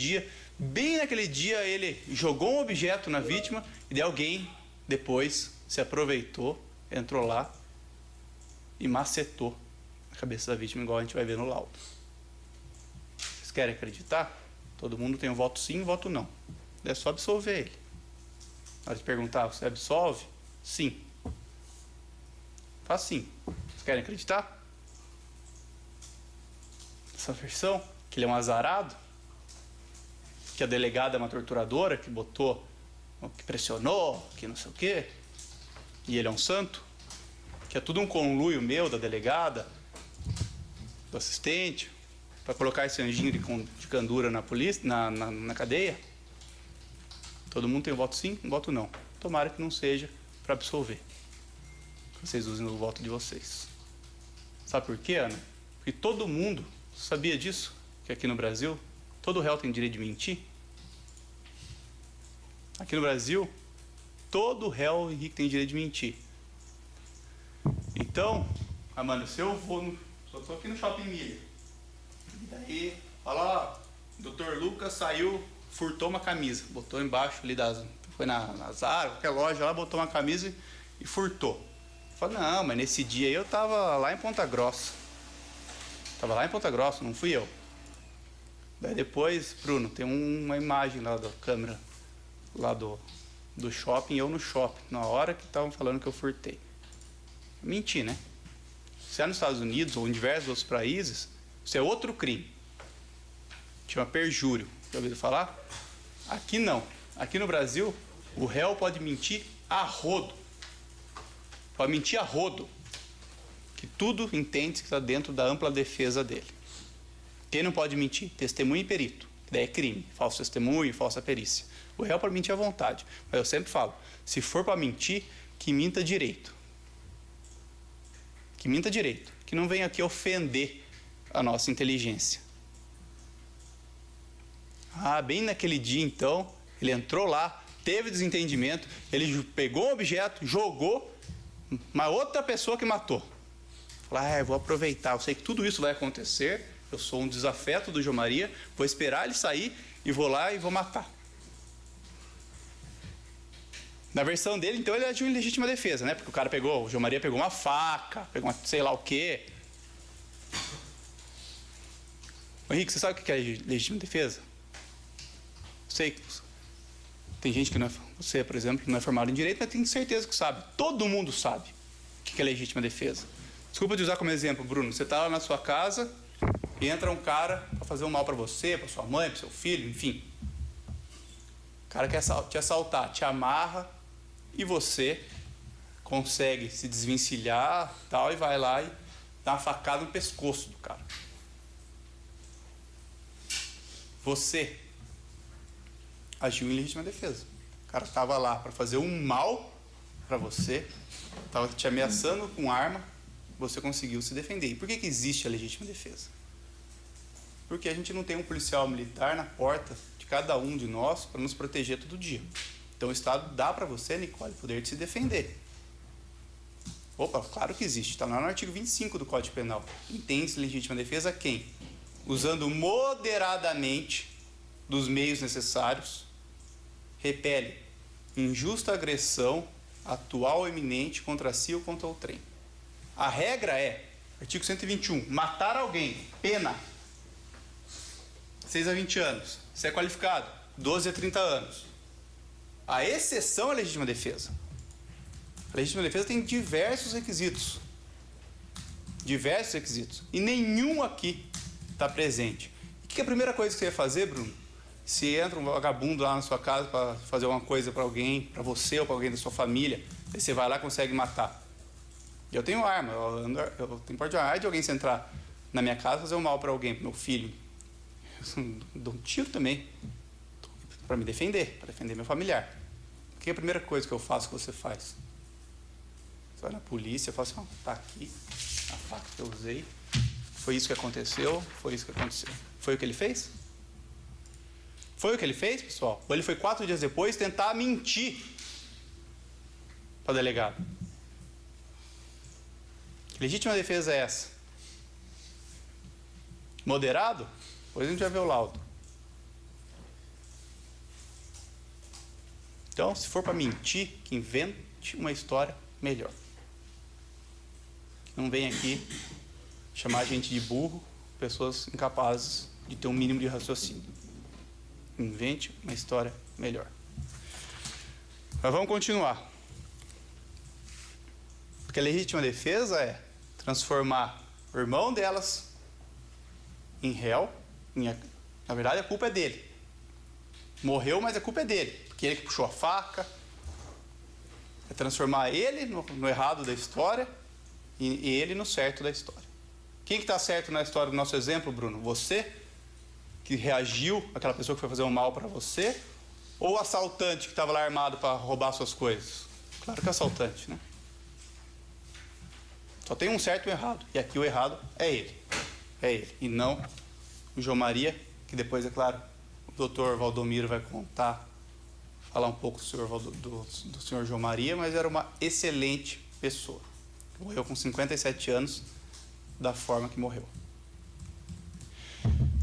dia ele jogou um objeto na vítima e daí alguém depois se aproveitou, entrou lá e macetou a cabeça da vítima, igual a gente vai ver no laudo. Vocês querem acreditar? Todo mundo tem um voto sim e um voto não. É só absolver ele. Na hora de perguntar, você absolve? Sim. Faz sim. Vocês querem acreditar? Essa versão, que ele é um azarado, que a delegada é uma torturadora, que botou, que pressionou, que não sei o quê, e ele é um santo, que é tudo um conluio meu, da delegada, do assistente, para colocar esse anjinho de candura na polícia, na cadeia? Todo mundo tem um voto sim, um voto não. Tomara que não seja para absolver. Que vocês usem o voto de vocês. Sabe por quê, Ana? Porque todo mundo sabia disso, que aqui no Brasil, todo réu tem direito de mentir. Aqui no Brasil, todo réu, Henrique, tem direito de mentir. Então, Amanda, se eu vou só estou aqui no Shopping Milha. E daí, olha lá, o Dr. Lucas saiu, furtou uma camisa, botou embaixo ali foi na Zara, qualquer loja lá, botou uma camisa e furtou. Eu falei, não, mas nesse dia aí eu tava lá em Ponta Grossa. Tava lá em Ponta Grossa, não fui eu. Daí depois, Bruno, tem uma imagem lá da câmera, lá do shopping, eu no shopping, na hora que estavam falando que eu furtei. Menti, né? Se é nos Estados Unidos ou em diversos outros países, isso é outro crime. Chama perjúrio. Já ouviu falar? Aqui não. Aqui no Brasil, o réu pode mentir a rodo. Pode mentir a rodo. Que tudo entende que está dentro da ampla defesa dele. Quem não pode mentir? Testemunha e perito. Que daí é crime. Falso testemunho, falsa perícia. O réu pode mentir à vontade. Mas eu sempre falo, se for para mentir, que minta direito. Que minta direito. Que não venha aqui ofender a nossa inteligência. Ah, bem naquele dia então, ele entrou lá, teve desentendimento, ele pegou o objeto, jogou, uma outra pessoa que matou. Falou, eu vou aproveitar, eu sei que tudo isso vai acontecer, eu sou um desafeto do João Maria, vou esperar ele sair e vou lá e vou matar. Na versão dele, então, ele agiu em legítima defesa, né? Porque o João Maria pegou uma faca, pegou uma sei lá o quê. Ô, Henrique, você sabe o que é legítima defesa? Sei que tem gente que não é, você, por exemplo, não é formado em direito, mas tenho certeza que sabe. Todo mundo sabe o que é legítima defesa. Desculpa de usar como exemplo, Bruno. Você está lá na sua casa e entra um cara para fazer um mal para você, para sua mãe, para seu filho, enfim. O cara quer te assaltar, te amarra e você consegue se desvencilhar tal, e vai lá e dá uma facada no pescoço do cara. Você agiu em legítima defesa. O cara estava lá para fazer um mal para você, estava te ameaçando com arma, você conseguiu se defender. E por que existe a legítima defesa? Porque a gente não tem um policial militar na porta de cada um de nós para nos proteger todo dia. Então o Estado dá para você, Nicole, o poder de se defender. Opa, claro que existe. Está lá no artigo 25 do Código Penal. Entende-se legítima defesa quem? Usando moderadamente dos meios necessários, repele injusta agressão atual ou iminente contra si ou contra o trem. A regra é, artigo 121, matar alguém, pena, 6 a 20 anos. Se é qualificado, 12 a 30 anos. A exceção é a legítima defesa. A legítima defesa tem diversos requisitos. Diversos requisitos. E nenhum aqui está presente. O que é a primeira coisa que você ia fazer, Bruno? Se entra um vagabundo lá na sua casa para fazer alguma coisa para alguém, para você ou para alguém da sua família, aí você vai lá e consegue matar. Eu tenho arma, eu tenho porte de arma de alguém se entrar na minha casa fazer um mal para alguém, para meu filho. Eu dou um tiro também, para me defender, para defender meu familiar. O que é a primeira coisa que eu faço que você faz? Você vai na polícia, fala assim, tá aqui a faca que eu usei, foi isso que aconteceu, foi isso que aconteceu. Foi o que ele fez? Foi o que ele fez, pessoal? Ou ele foi 4 dias depois tentar mentir para o delegado? Que legítima defesa é essa? Moderado? Depois a gente vai ver o laudo. Então, se for para mentir, que invente uma história melhor. Não vem aqui chamar a gente de burro, pessoas incapazes de ter um mínimo de raciocínio. Invente uma história melhor. Mas vamos continuar. Porque a legítima defesa é transformar o irmão delas em réu. Na verdade, a culpa é dele. Morreu, mas a culpa é dele. Porque ele que puxou a faca. É transformar ele no errado da história e ele no certo da história. Quem que está certo na história do nosso exemplo, Bruno? Você, que reagiu, aquela pessoa que foi fazer um mal para você, ou o assaltante que estava lá armado para roubar suas coisas? Claro que é assaltante, né? Só tem um certo e um errado. E aqui o errado é ele. É ele. E não o João Maria, que depois, é claro, o doutor Valdomiro vai contar, falar um pouco do senhor João Maria, mas era uma excelente pessoa. Morreu com 57 anos, da forma que morreu.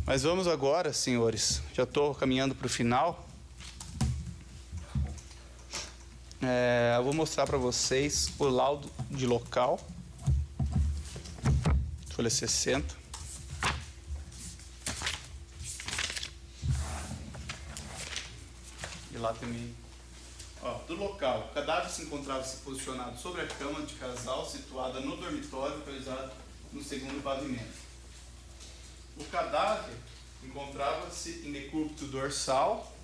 Mas vamos agora, senhores, já estou caminhando para o final. Eu vou mostrar para vocês o laudo de local. Folha 60. E lá também. Do local. O cadáver se encontrava-se posicionado sobre a cama de casal, situada no dormitório, localizado no segundo pavimento. O cadáver encontrava-se em decúbito dorsal,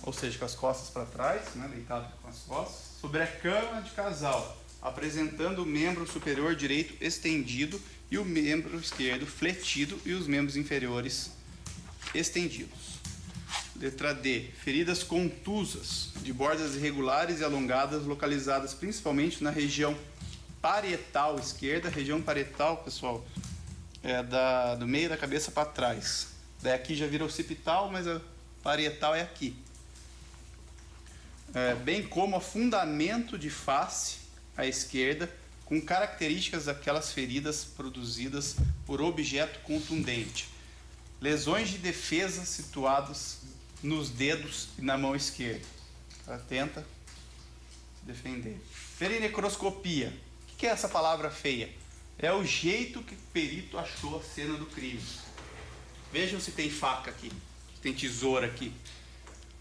ou seja, com as costas para trás, né, deitado com as costas, sobre a cama de casal, apresentando o membro superior direito estendido e o membro esquerdo fletido e os membros inferiores estendidos. Letra D. Feridas contusas, de bordas irregulares e alongadas, localizadas principalmente na região parietal esquerda. Região parietal, pessoal, é do meio da cabeça para trás. Daí aqui já vira occipital, mas a parietal é aqui. Bem como afundamento de face à esquerda, com características daquelas feridas produzidas por objeto contundente. Lesões de defesa situadas nos dedos e na mão esquerda. Ela tenta se defender. Perinecroscopia. O que é essa palavra feia? É o jeito que o perito achou a cena do crime. Vejam se tem faca aqui, se tem tesoura aqui.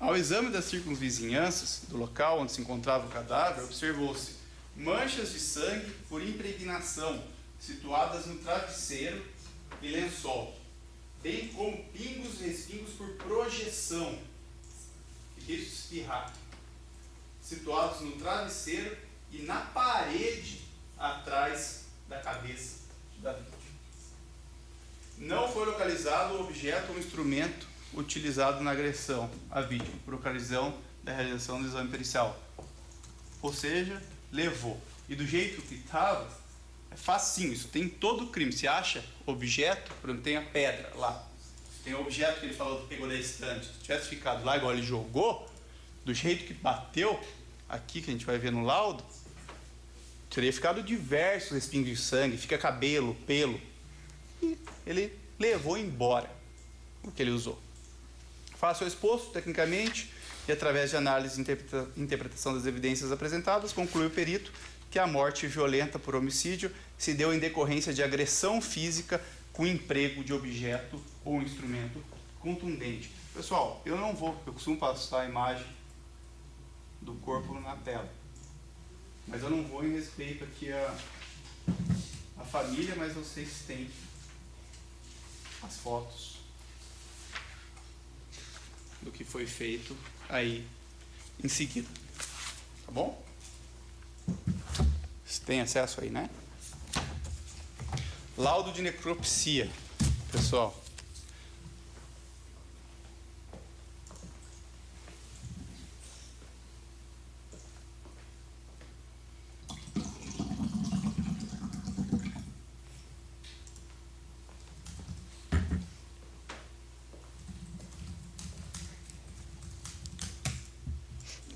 Ao exame das circunvizinhanças do local onde se encontrava o cadáver, observou-se manchas de sangue por impregnação, situadas no travesseiro e lençol, bem como pingos e respingos por projeção, que isso espirrar, situados no travesseiro e na parede atrás da cabeça da vítima. Não foi localizado o objeto ou instrumento utilizado na agressão à vítima, por ocasião da realização do exame pericial. Ou seja, levou. E do jeito que estava, é facinho, isso tem em todo o crime. Se acha objeto, por exemplo, tem a pedra lá. Tem o objeto que ele falou que pegou da estante. Se tivesse ficado lá igual ele jogou, do jeito que bateu, aqui que a gente vai ver no laudo, teria ficado diversos respingos de sangue, fica cabelo, pelo. E ele levou embora o que ele usou. Faça o exposto, tecnicamente, e através de análise e interpretação das evidências apresentadas, conclui o perito que a morte violenta por homicídio se deu em decorrência de agressão física com emprego de objeto ou instrumento contundente. Pessoal, eu costumo passar a imagem do corpo na tela, mas eu não vou em respeito aqui a família, mas vocês têm as fotos do que foi feito aí em seguida, tá bom? Você tem acesso aí, né? Laudo de necropsia, pessoal.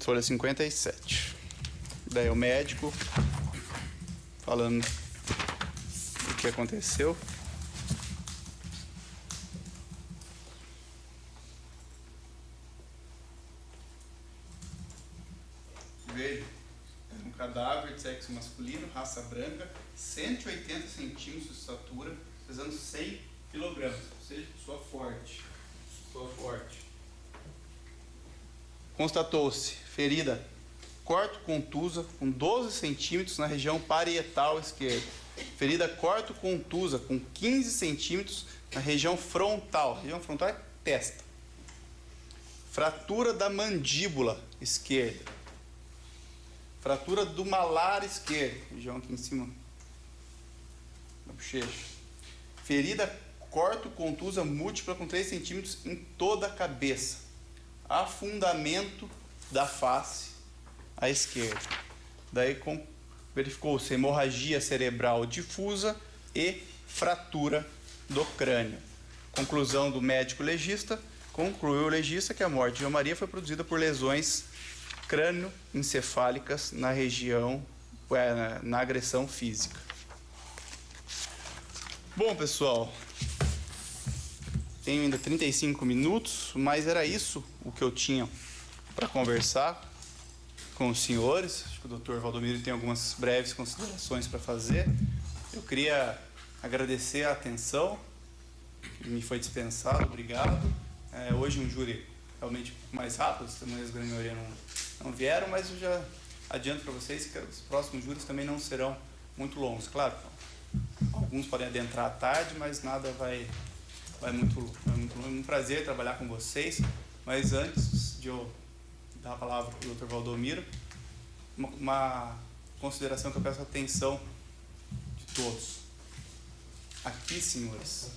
Folha 57. Daí o médico falando o que aconteceu. Veja, é um cadáver de sexo masculino, raça branca, 180 centímetros de estatura, pesando 100 quilogramas, ou seja, pessoa forte. Pessoa forte. Constatou-se ferida corto-contusa com 12 centímetros na região parietal esquerda. Ferida corto-contusa com 15 centímetros na região frontal. A região frontal é testa. Fratura da mandíbula esquerda. Fratura do malar esquerdo. Região aqui em cima da bochecha. Ferida corto-contusa múltipla com 3 centímetros em toda a cabeça. Afundamento da face à esquerda. Daí verificou-se hemorragia cerebral difusa e fratura do crânio. Conclusão do médico legista, concluiu o legista que a morte de João Maria foi produzida por lesões crânioencefálicas na região, na agressão física. Bom, pessoal, tenho ainda 35 minutos, mas era isso o que eu tinha para conversar com os senhores. Acho que o Dr. Valdomiro tem algumas breves considerações para fazer. Eu queria agradecer a atenção que me foi dispensada, obrigado. Hoje um júri realmente mais rápido, as testemunhas da grande maioria não vieram, mas eu já adianto para vocês que os próximos júris também não serão muito longos. Claro, alguns podem adentrar à tarde, mas nada vai muito longo. É um prazer trabalhar com vocês, mas antes de eu dar a palavra para o Dr. Valdomiro, uma consideração que eu peço a atenção de todos. Aqui, senhores,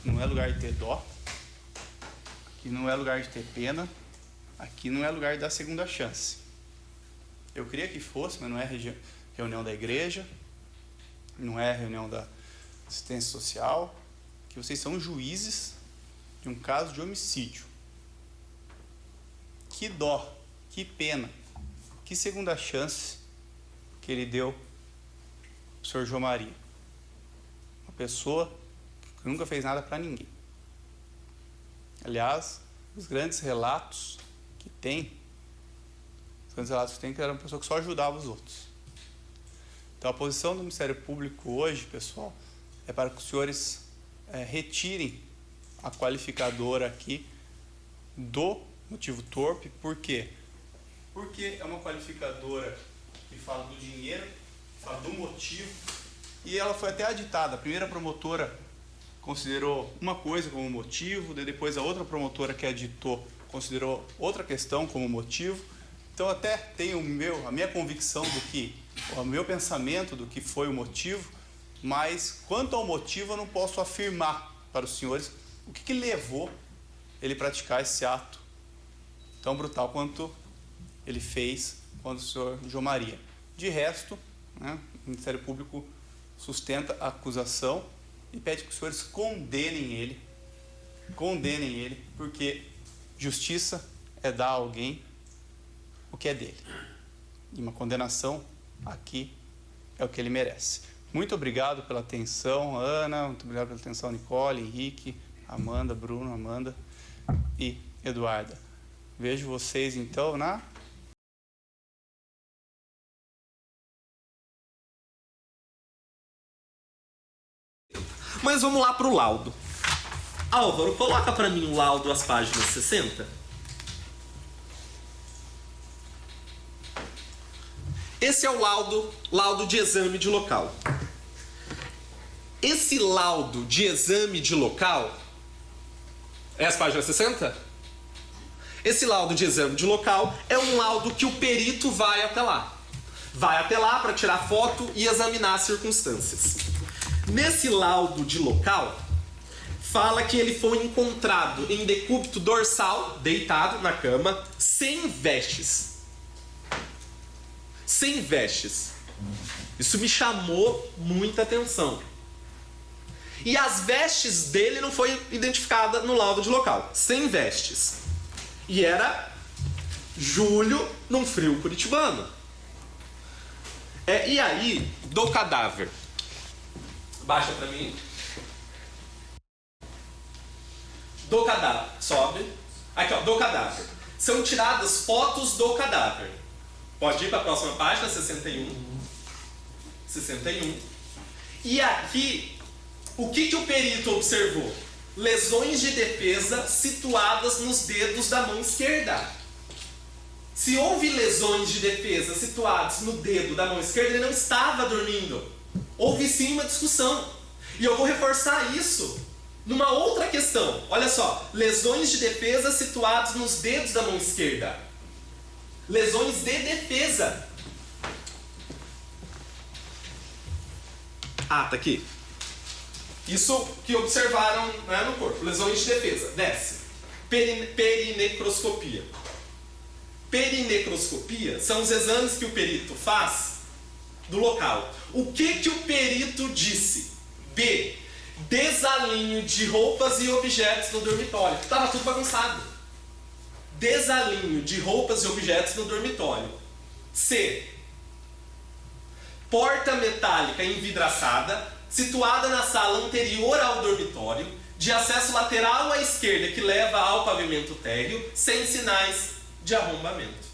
não é lugar de ter dó, aqui não é lugar de ter pena, aqui não é lugar de dar segunda chance. Eu queria que fosse, mas não é reunião da igreja, não é reunião da assistência social, que vocês são juízes de um caso de homicídio. Que dó, que pena, que segunda chance que ele deu ao senhor João Maria. Uma pessoa que nunca fez nada para ninguém. Aliás, os grandes relatos que tem, que era uma pessoa que só ajudava os outros. Então a posição do Ministério Público hoje, pessoal, é para que os senhores retirem a qualificadora aqui do motivo torpe. Por quê? Porque é uma qualificadora que fala do dinheiro, fala do motivo, e ela foi até aditada. A primeira promotora considerou uma coisa como motivo, depois a outra promotora que aditou considerou outra questão como motivo. Então até tenho a minha convicção o meu pensamento do que foi o motivo, mas quanto ao motivo eu não posso afirmar para os senhores o que levou ele a praticar esse ato tão brutal quanto ele fez contra o senhor João Maria. De resto, né, o Ministério Público sustenta a acusação e pede que os senhores condenem ele, porque justiça é dar a alguém o que é dele. E uma condenação aqui é o que ele merece. Muito obrigado pela atenção, Ana, muito obrigado pela atenção, Nicole, Henrique, Amanda, Bruno, Amanda e Eduarda. Vejo vocês então na... Mas vamos lá pro laudo. Álvaro, coloca para mim o laudo às páginas 60. Esse é o laudo de exame de local. Esse laudo de exame de local... É as páginas 60? Esse laudo de exame de local é um laudo que o perito vai até lá. Vai até lá para tirar foto e examinar as circunstâncias. Nesse laudo de local, fala que ele foi encontrado em decúbito dorsal, deitado na cama, sem vestes. Sem vestes. Isso me chamou muita atenção. E as vestes dele não foi identificada no laudo de local. Sem vestes. E era julho num frio curitibano. E aí, do cadáver. Baixa pra mim. Do cadáver. Sobe. Aqui, ó, do cadáver. São tiradas fotos do cadáver. Pode ir para a próxima página, 61. 61. E aqui, o que o perito observou? Lesões de defesa situadas nos dedos da mão esquerda. Se houve lesões de defesa situadas no dedo da mão esquerda, ele não estava dormindo. Houve sim uma discussão. E eu vou reforçar isso numa outra questão. Olha só, lesões de defesa situadas nos dedos da mão esquerda. Lesões de defesa. Ah, tá aqui. Isso que observaram, né, no corpo. Lesões de defesa. Desce. Perinecroscopia. Perinecroscopia são os exames que o perito faz do local. O que o perito disse? B. Desalinho de roupas e objetos no dormitório. Estava tudo bagunçado. Desalinho de roupas e objetos no dormitório. C. Porta metálica envidraçada, situada na sala anterior ao dormitório, de acesso lateral à esquerda que leva ao pavimento térreo, sem sinais de arrombamento.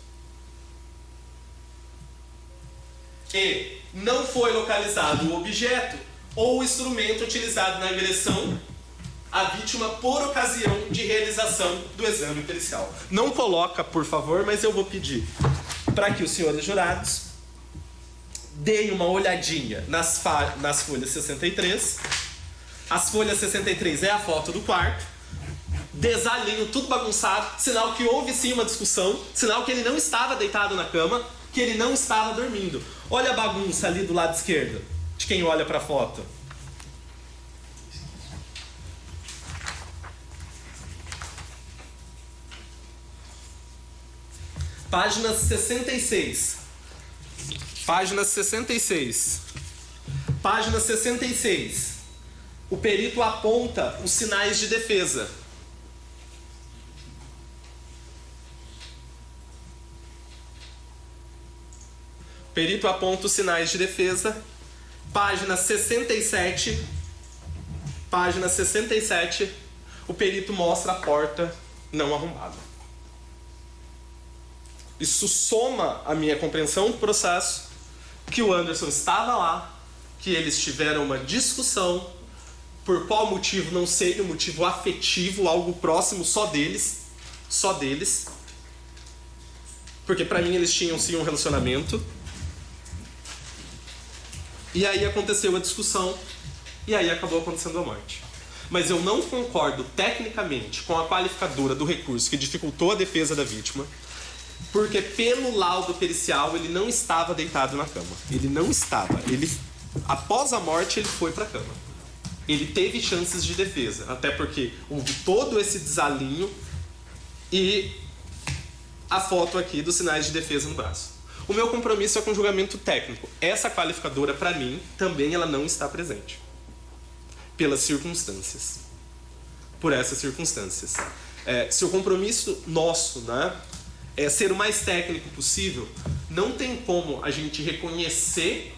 E. Não foi localizado o objeto ou o instrumento utilizado na agressão à vítima por ocasião de realização do exame pericial. Não coloca, por favor, mas eu vou pedir para que os senhores jurados deem uma olhadinha nas folhas 63. As folhas 63 é a foto do quarto. Desalinho, tudo bagunçado, sinal que houve sim uma discussão, sinal que ele não estava deitado na cama, que ele não estava dormindo. Olha a bagunça ali do lado esquerdo, de quem olha para a foto. Página 66. Página 66. Página 66. O perito aponta os sinais de defesa. O perito aponta os sinais de defesa. Página 67. Página 67. O perito mostra a porta não arrombada. Isso soma a minha compreensão do processo, que o Anderson estava lá, que eles tiveram uma discussão, por qual motivo, não sei, um motivo afetivo, algo próximo só deles, porque pra mim eles tinham sim um relacionamento, e aí aconteceu a discussão, e aí acabou acontecendo a morte. Mas eu não concordo tecnicamente com a qualificadora do recurso que dificultou a defesa da vítima, porque pelo laudo pericial ele não estava deitado na cama. Ele não estava. Após a morte ele foi para a cama. Ele teve chances de defesa, até porque houve todo esse desalinho e a foto aqui dos sinais de defesa no braço. O meu compromisso é com o julgamento técnico. Essa qualificadora, para mim, também ela não está presente. Pelas circunstâncias. Por essas circunstâncias. Se o compromisso nosso, né, é ser o mais técnico possível, não tem como a gente reconhecer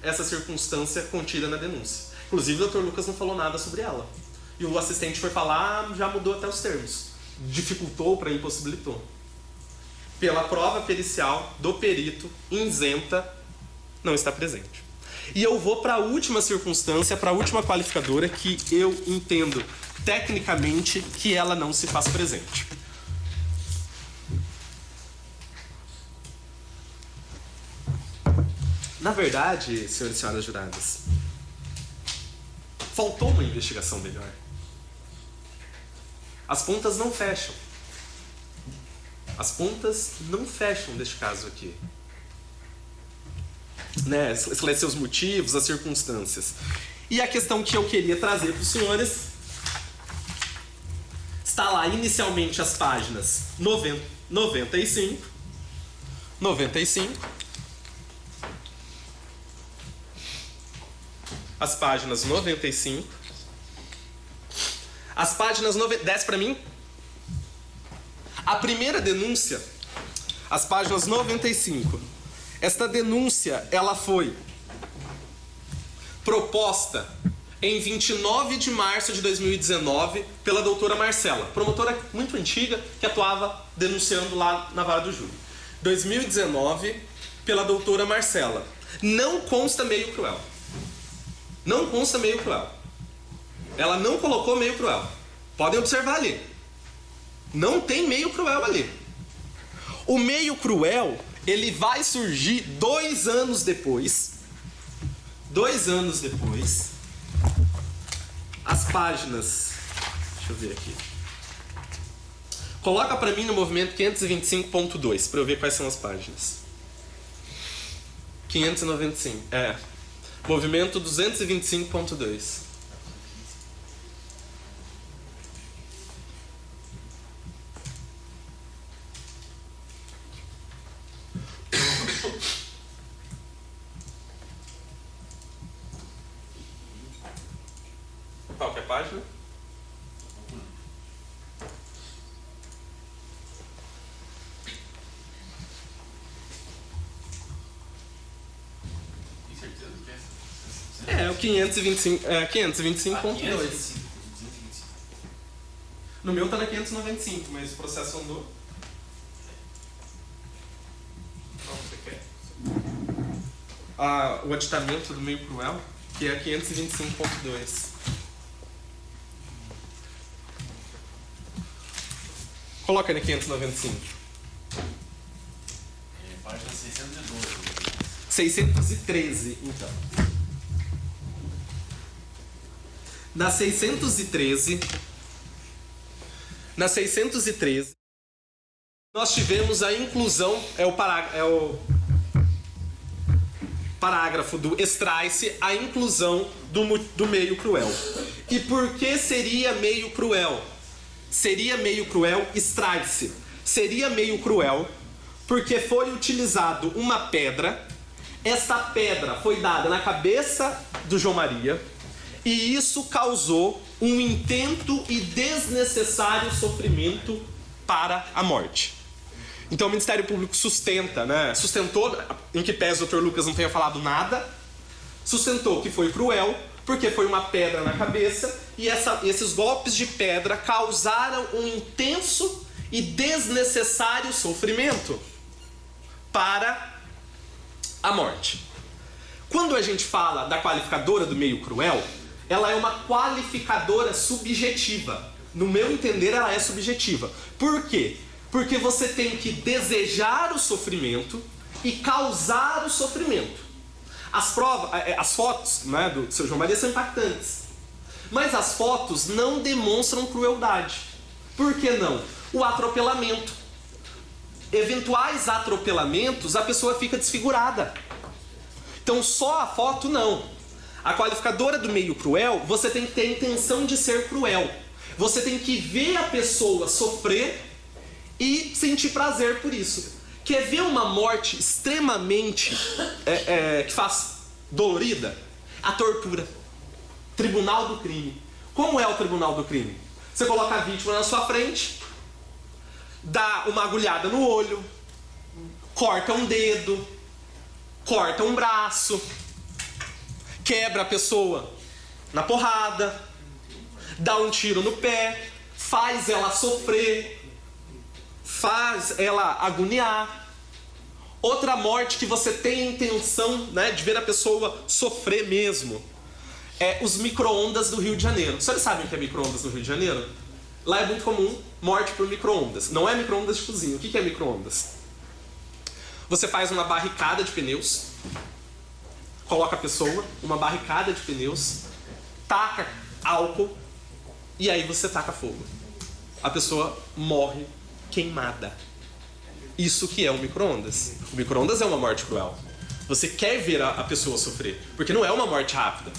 essa circunstância contida na denúncia. Inclusive, o Dr. Lucas não falou nada sobre ela. E o assistente foi falar, já mudou até os termos. Dificultou para impossibilitou. Pela prova pericial do perito, isenta, não está presente. E eu vou para a última circunstância, para a última qualificadora, que eu entendo tecnicamente que ela não se faz presente. Na verdade, senhores e senhoras juradas, faltou uma investigação melhor. As pontas não fecham. As pontas não fecham neste caso aqui. Né? Esclarecer os motivos, as circunstâncias. E a questão que eu queria trazer para os senhores está lá inicialmente as páginas 95, as páginas 95, as páginas 10 para mim. A primeira denúncia, as páginas 95. Esta denúncia, ela foi proposta em 29 de março de 2019 pela doutora Marcela, promotora muito antiga que atuava denunciando lá na Vara do Júri. 2019, pela doutora Marcela. Não consta meio cruel. Não consta meio cruel. Ela não colocou meio cruel. Podem observar ali. Não tem meio cruel ali. O meio cruel, ele vai surgir 2 anos depois. 2 anos depois. As páginas... Deixa eu ver aqui. Coloca pra mim no movimento 525.2 para eu ver quais são as páginas. 595. Movimento 225.2. página. Tem certeza que É o 525, 525.2. 225. No meu tá na 595, mas o processo andou. Qual você quer? O aditamento do meio cruel, que é 525.2. Coloca aí na 595. Página 612. 613, então. Na 613, nós tivemos a inclusão, é o parágrafo do extrai-se, a inclusão do meio cruel. E por que seria meio cruel? Seria meio cruel, extrai-se. Seria meio cruel porque foi utilizado uma pedra. Esta pedra foi dada na cabeça do João Maria e isso causou um intento e desnecessário sofrimento para a morte. Então o Ministério Público sustenta, né? Sustentou, em que pese o Dr. Lucas não tenha falado nada, sustentou que foi cruel porque foi uma pedra na cabeça e esses golpes de pedra causaram um intenso e desnecessário sofrimento para a morte. Quando a gente fala da qualificadora do meio cruel, ela é uma qualificadora subjetiva. No meu entender, ela é subjetiva. Por quê? Porque você tem que desejar o sofrimento e causar o sofrimento. As fotos, né, do seu João Maria são impactantes. Mas as fotos não demonstram crueldade. Por que não? O atropelamento. Eventuais atropelamentos, a pessoa fica desfigurada. Então só a foto não. A qualificadora do meio cruel, você tem que ter a intenção de ser cruel. Você tem que ver a pessoa sofrer e sentir prazer por isso. Quer ver uma morte extremamente que faz dolorida? A tortura. Tribunal do crime. Como é o tribunal do crime? Você coloca a vítima na sua frente, dá uma agulhada no olho, corta um dedo, corta um braço, quebra a pessoa na porrada, dá um tiro no pé, faz ela sofrer, faz ela agoniar. Outra morte que você tem a intenção, né, de ver a pessoa sofrer mesmo é os micro-ondas do Rio de Janeiro. Vocês sabem o que é micro-ondas no Rio de Janeiro? Lá é muito comum morte por micro-ondas. Não é micro-ondas de cozinha. O que é micro-ondas? Você faz uma barricada de pneus, coloca a pessoa, uma barricada de pneus, taca álcool e aí você taca fogo. A pessoa morre queimada. Isso que é o micro-ondas. O micro-ondas é uma morte cruel. Você quer ver a pessoa sofrer, porque não é uma morte rápida.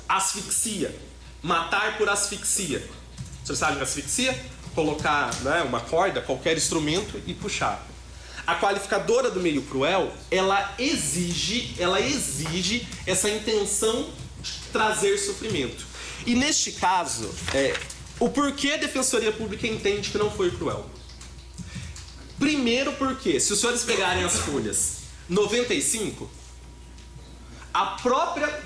Asfixia. Matar por asfixia. Vocês sabem que asfixia? Colocar, né, uma corda, qualquer instrumento e puxar. A qualificadora do meio cruel, ela exige essa intenção de trazer sofrimento. E neste caso, o porquê a Defensoria Pública entende que não foi cruel? Primeiro porque, se os senhores pegarem as folhas 95,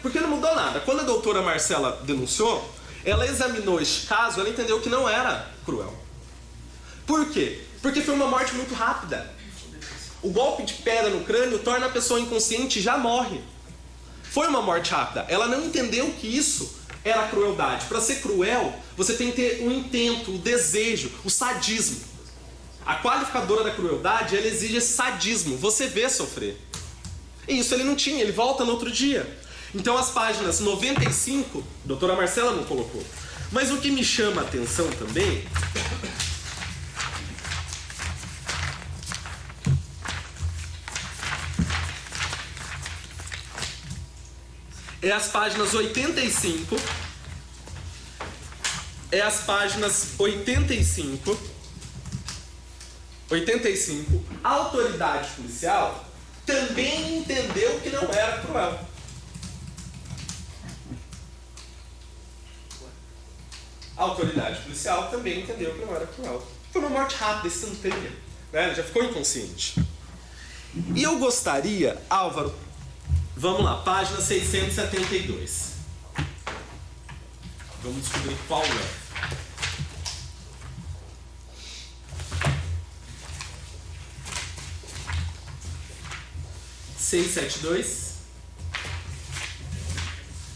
porque não mudou nada. Quando a doutora Marcela denunciou, ela examinou este caso, ela entendeu que não era cruel. Por quê? Porque foi uma morte muito rápida. O golpe de pedra no crânio torna a pessoa inconsciente e já morre. Foi uma morte rápida. Ela não entendeu que isso era crueldade. Para ser cruel, você tem que ter um intento, o desejo, o sadismo. A qualificadora da crueldade, ela exige esse sadismo. Você vê sofrer. E isso ele não tinha, ele volta no outro dia. Então as páginas 95, a doutora Marcela não colocou. Mas o que me chama a atenção também é as páginas 85. É as páginas 85. A autoridade policial também entendeu que não era cruel. a autoridade policial também entendeu que não era cruel. Foi uma morte rápida, instantânea, né? Ele já ficou inconsciente. E eu gostaria, Álvaro, vamos lá, página 672. Vamos descobrir qual é. 672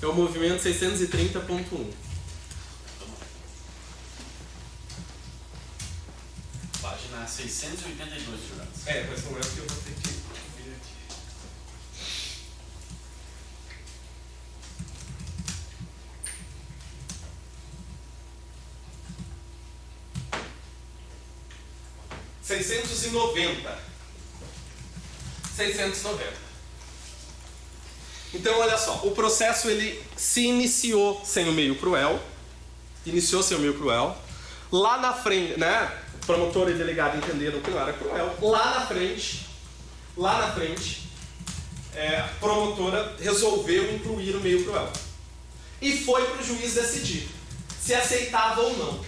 é o movimento 630.1. Página 682, jurados. Mas não é porque eu vou ter que vir aqui. $690. Então, olha só, o processo ele se iniciou sem o meio cruel. Lá na frente, né? Promotor e delegado entenderam que não era cruel. Lá na frente, a promotora resolveu incluir o meio cruel. E foi para o juiz decidir se aceitava ou não.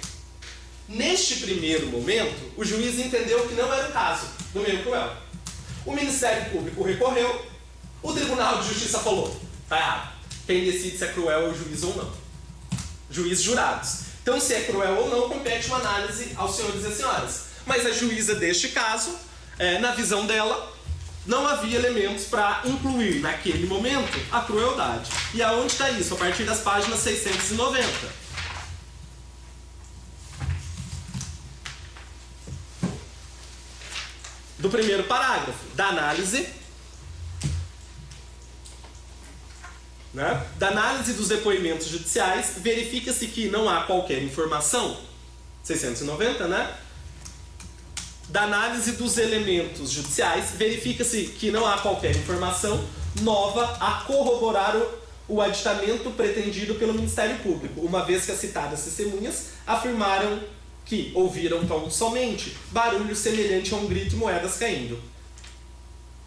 Neste primeiro momento, o juiz entendeu que não era o caso do meio cruel. O Ministério Público recorreu, o Tribunal de Justiça falou, tá errado. Quem decide se é cruel é o juiz ou não. Juiz jurados. Então, se é cruel ou não, compete uma análise aos senhores e às senhoras. Mas a juíza deste caso, na visão dela, não havia elementos para incluir naquele momento a crueldade. E aonde está isso? A partir das páginas 690. Do primeiro parágrafo, da análise, né? Da análise dos depoimentos judiciais, verifica-se que não há qualquer informação, 690, né? Da análise dos elementos judiciais, verifica-se que não há qualquer informação nova a corroborar o aditamento pretendido pelo Ministério Público, uma vez que as citadas testemunhas afirmaram que ouviram tão somente barulho semelhante a um grito e moedas caindo.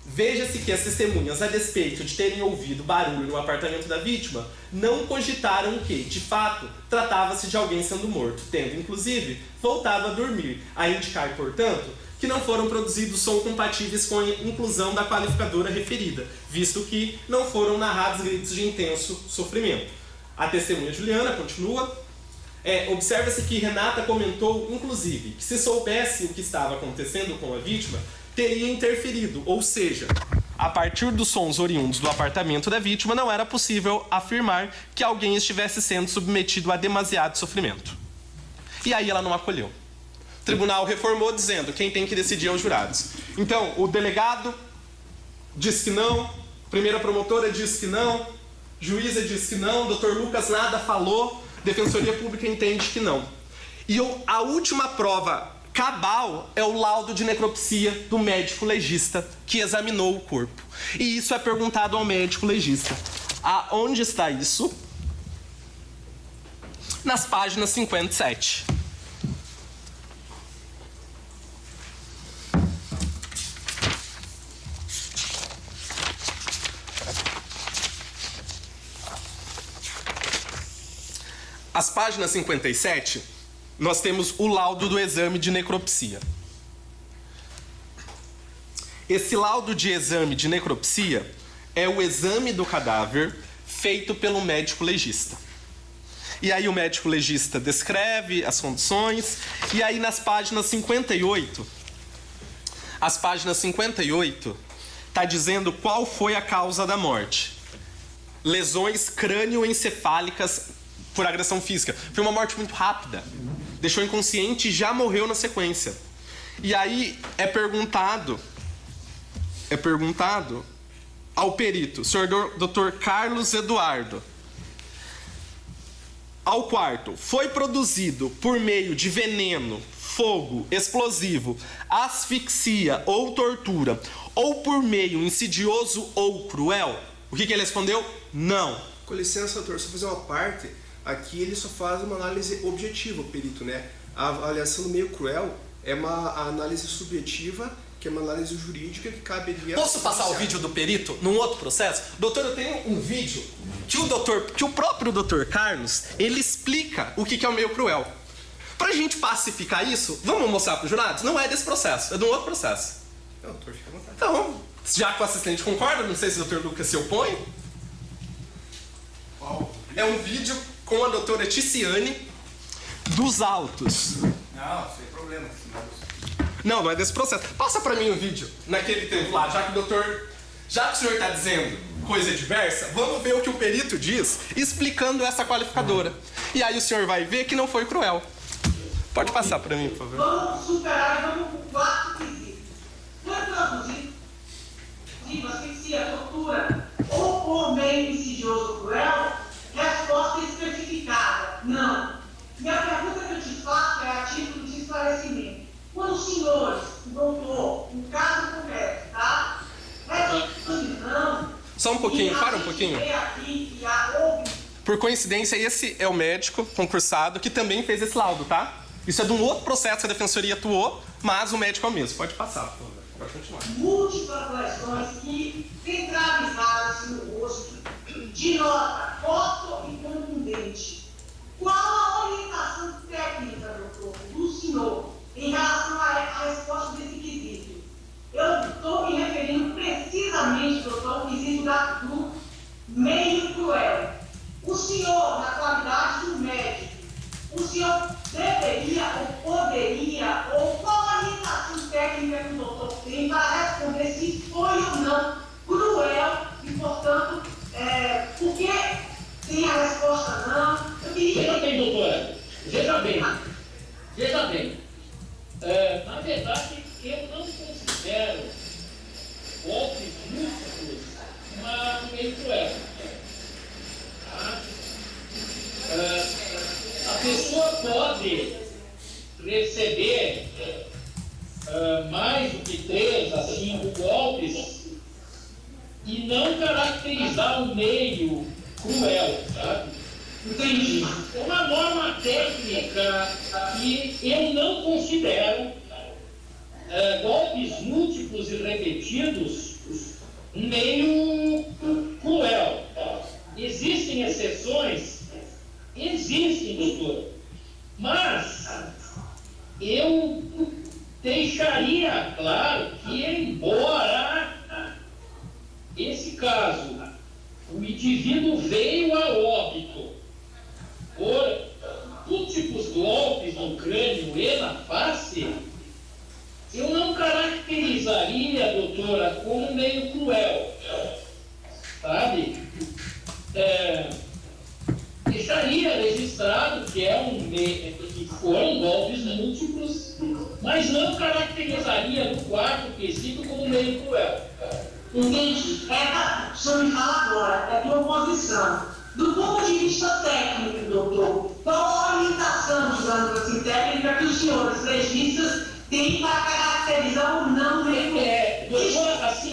Veja-se que as testemunhas, a despeito de terem ouvido barulho no apartamento da vítima, não cogitaram que, de fato, tratava-se de alguém sendo morto, tendo, inclusive, voltado a dormir, a indicar, portanto, que não foram produzidos som compatíveis com a inclusão da qualificadora referida, visto que não foram narrados gritos de intenso sofrimento. A testemunha Juliana continua. Observa-se que Renata comentou, inclusive, que se soubesse o que estava acontecendo com a vítima, teria interferido, ou seja, a partir dos sons oriundos do apartamento da vítima, não era possível afirmar que alguém estivesse sendo submetido a demasiado sofrimento. E aí ela não acolheu. O tribunal reformou dizendo quem tem que decidir é os jurados. Então, o delegado diz que não, primeira promotora diz que não, juíza diz que não, doutor Lucas nada falou, Defensoria Pública entende que não. E a última prova cabal é o laudo de necropsia do médico legista que examinou o corpo. E isso é perguntado ao médico legista. Aonde está isso? Nas páginas 57. As páginas 57, nós temos o laudo do exame de necropsia. Esse laudo de exame de necropsia é o exame do cadáver feito pelo médico legista. E aí o médico legista descreve as condições, e aí nas páginas 58, está dizendo qual foi a causa da morte. Lesões crânioencefálicas por agressão física. Foi uma morte muito rápida. Deixou inconsciente e já morreu na sequência. E aí é perguntado ao perito, senhor Dr. Carlos Eduardo, ao quarto, foi produzido por meio de veneno, fogo, explosivo, asfixia ou tortura, ou por meio insidioso ou cruel? O que ele respondeu? Não. Com licença, doutor, só fazer uma parte. Aqui ele só faz uma análise objetiva, o perito, né? A avaliação do meio cruel é uma análise subjetiva que é uma análise jurídica que caberia... Posso passar o vídeo do perito num outro processo? Doutor, eu tenho um vídeo que o próprio doutor Carlos, ele explica o que é o meio cruel. Pra gente pacificar isso, vamos mostrar para os jurados? Não é desse processo, é de um outro processo. Não, doutor, fica à vontade. Então, já que o assistente concorda, não sei se o doutor Lucas se opõe. É um vídeo com a doutora Ticiane dos autos. Não, sem problema. Não é desse processo. Passa pra mim o vídeo naquele tempo lá, já que o senhor está dizendo coisa diversa, vamos ver o que o perito diz explicando essa qualificadora. E aí o senhor vai ver que não foi cruel. Pode passar pra mim, por favor. Vamos superar e vamos para o quarto quesito. Foi produzido de asfixia, tortura ou por meio insidioso cruel? Resposta especificada: não. E a pergunta que eu te faço é a título de esclarecimento. Quando os senhores, o doutor, o caso concreto, tá? Não. Só um pouquinho, para um pouquinho. Por coincidência, esse é o médico concursado que também fez esse laudo, tá? Isso é de um outro processo que a defensoria atuou, mas o médico é o mesmo. Pode passar, por favor. Pode continuar. Múltiplas lesões que centralizadas no rosto, de nota forte e contundente. Qual a orientação técnica, doutor, do senhor em relação à resposta desse quesito? Eu estou me referindo precisamente, doutor, ao quesito do meio cruel. O senhor, na qualidade do médico, o senhor deveria ou poderia, ou qual a orientação técnica que o doutor tem para responder se foi ou não cruel e, portanto, por que tem a resposta não? Eu queria... Veja bem, doutora, veja bem. Na verdade, eu não considero golpes múltiplos um meio cruel. Tá? A pessoa pode receber mais do que 3 a 5 golpes e não caracterizar o meio cruel, sabe? Entendi. É uma norma técnica que eu não considero golpes múltiplos e repetidos meio cruel. Existem exceções? Existem, doutor. Mas eu deixaria claro que, embora esse caso, o indivíduo veio a óbito por múltiplos golpes no crânio e na face, eu não caracterizaria, doutora, como meio cruel, sabe? Deixaria registrado que que foram golpes múltiplos, mas não caracterizaria no quarto quesito como meio cruel. Entendi. O senhor me fala agora, é a tua posição. Do ponto de vista técnico, doutor, qual a orientação, digamos assim, técnica que os senhores legistas têm para caracterizar o não meio cruel? Doutor, assim,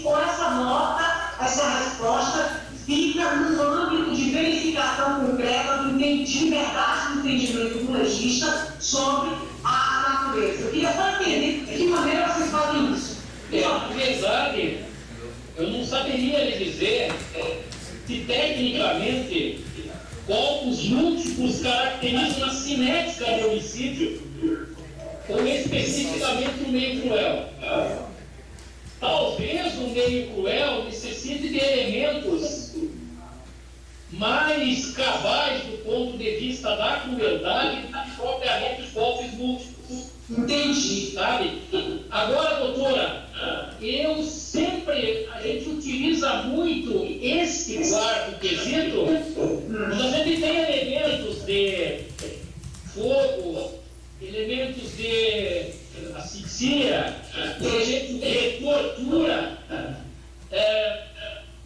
ou essa nota, essa resposta, fica no âmbito de verificação concreta de liberdade do entendimento do legista sobre a natureza. Eu queria só entender de que maneira vocês fazem isso. Apesar de eu não saberia lhe dizer se tecnicamente golpes múltiplos caracterizam a cinética do homicídio ou especificamente o meio cruel. Talvez o meio cruel necessite de elementos mais cabais do ponto de vista da crueldade do que propriamente os golpes múltiplos. Entendi. Sabe? Agora, doutora, a gente utiliza muito esse quarto quesito, mas a gente tem elementos de fogo, elementos de asfixia, elementos de tortura,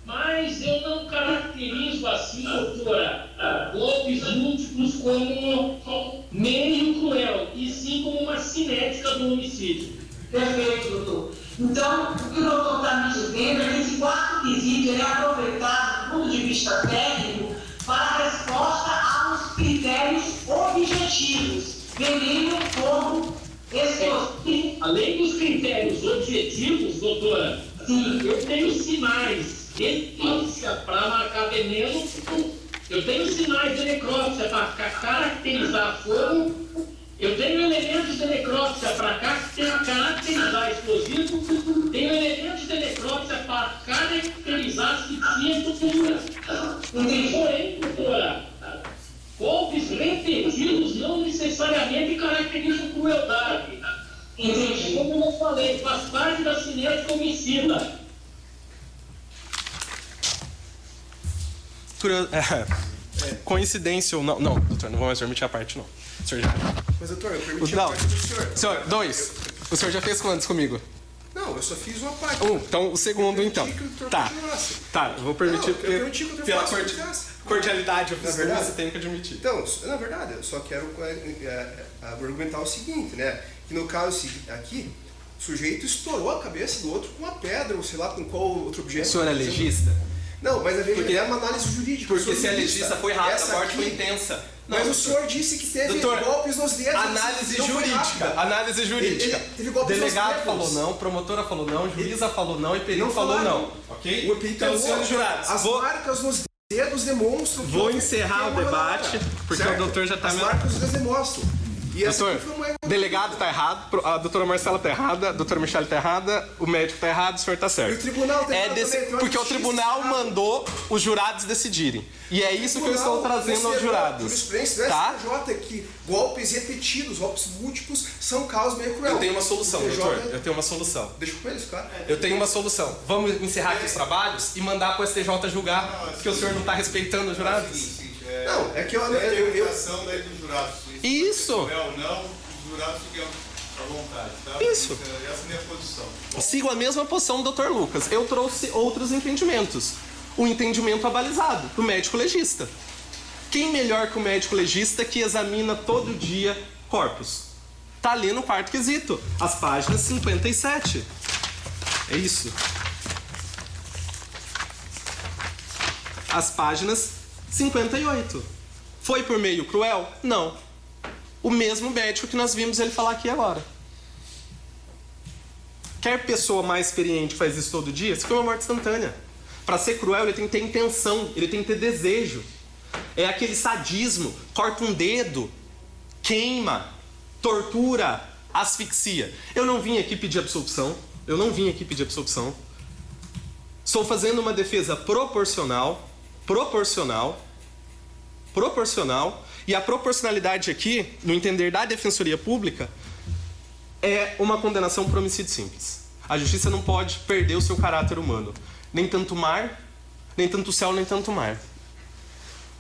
mas eu não caracterizo assim, doutora, golpes múltiplos como meio cruel, e sim como uma cinética do homicídio. Perfeito, doutor. Então, o que o doutor está me dizendo é que esse quarto quesito é aproveitado do ponto de vista técnico para a resposta aos critérios objetivos, vendendo como Além dos critérios objetivos, doutora, eu tenho sinais de necrópsia para marcar veneno, eu tenho sinais de necrópsia para caracterizar fogo, eu tenho elementos de necrópsia para caracterizar explosivo, tenho elementos de necrópsia para caracterizar asfixia e tortura. Porém, doutora, golpes repetidos não necessariamente caracterizam crueldade. Como eu falei, faz parte da cinética homicida. Coincidência ou não? Não, doutor, não vou mais permitir a parte, não. O senhor já... Mas, doutor, eu permiti a parte do senhor. Senhor, dois. O senhor já fez quantos comigo? Não, eu só fiz uma parte. Então, o segundo, então. Tá, eu vou permitir, não, eu permiti que o doutor pela cordialidade, eu fiz verdade, você tem que admitir. Então, na verdade, eu só quero argumentar o seguinte, né? Que no caso aqui, o sujeito estourou a cabeça do outro com uma pedra, ou sei lá, com qual outro objeto. O senhor é legista? Não, mas é uma análise jurídica. Porque se a legista foi rápida, a morte foi intensa. Não, mas o senhor disse que teve golpes nos dedos. Análise jurídica. Análise jurídica. Teve golpes Delegado nos falou não, promotora falou não, juíza falou não e perito falou não. Ok? Então, senhores jurados, as marcas nos dedos demonstram. Vou encerrar o debate, porque certo? O doutor já está... As marcas nos dedos demonstram. E doutor, o delegado está errado, a doutora Marcela está errada, a doutora Michele está errada, o médico está errado, o senhor está certo. E o tribunal está errado porque o tribunal mandou os jurados decidirem. E é isso que eu estou trazendo aos jurados. Tá? Que golpes repetidos, golpes múltiplos, são causas meio cruel. Eu tenho uma solução, doutor. Eu tenho uma solução. Deixa com eles, claro. Eu tenho uma solução. Vamos encerrar aqui os trabalhos e mandar para o STJ julgar, porque o senhor não está respeitando os jurados? Não, é que eu... da jurados. Isso! Não, os jurados ficam à vontade, tá? Isso. Essa é a minha posição. Sigo a mesma posição do Dr. Lucas. Eu trouxe outros entendimentos. O entendimento abalizado, do médico legista. Quem melhor que o médico legista que examina todo dia corpos? Tá ali no quarto quesito, as páginas 57. É isso. As páginas 58. Foi por meio cruel? Não. O mesmo médico que nós vimos ele falar aqui agora. Quer pessoa mais experiente faz isso todo dia? Isso foi uma morte instantânea. Para ser cruel, ele tem que ter intenção, ele tem que ter desejo. É aquele sadismo, corta um dedo, queima, tortura, asfixia. Eu não vim aqui pedir absolução, Estou fazendo uma defesa proporcional, e a proporcionalidade aqui, no entender da Defensoria Pública, é uma condenação por homicídio simples. A justiça não pode perder o seu caráter humano. Nem tanto mar, nem tanto céu, nem tanto mar.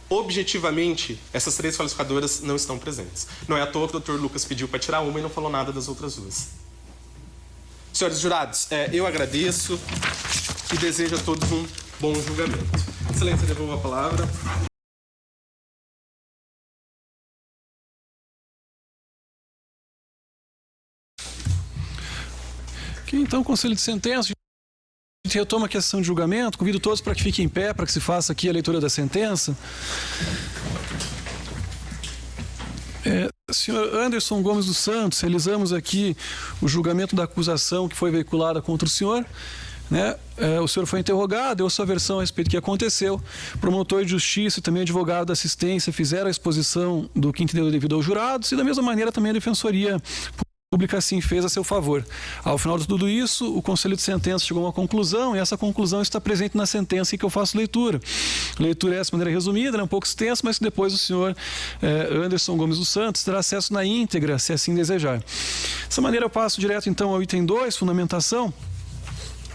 Objetivamente, essas três qualificadoras não estão presentes. Não é à toa que o Dr. Lucas pediu para tirar uma e não falou nada das outras duas. Senhores jurados, eu agradeço e desejo a todos um bom julgamento. Excelência, devolvo a palavra. Aqui, então, Conselho de Sentença. A gente retoma aqui a sessão de julgamento. Convido todos para que fiquem em pé, para que se faça aqui a leitura da sentença. Senhor Anderson Gomes dos Santos, realizamos aqui o julgamento da acusação que foi veiculada contra o senhor. O senhor foi interrogado, deu sua versão a respeito do que aconteceu. Promotor de justiça e também advogado da assistência fizeram a exposição do que entendeu devido aos jurados e, da mesma maneira, também a Defensoria Pública assim fez a seu favor. Ao final de tudo isso, o Conselho de Sentença chegou a uma conclusão e essa conclusão está presente na sentença em que eu faço leitura. A leitura é essa maneira resumida, é um pouco extensa, mas depois o senhor Anderson Gomes dos Santos terá acesso na íntegra, se assim desejar. Dessa maneira eu passo direto então ao item 2, fundamentação.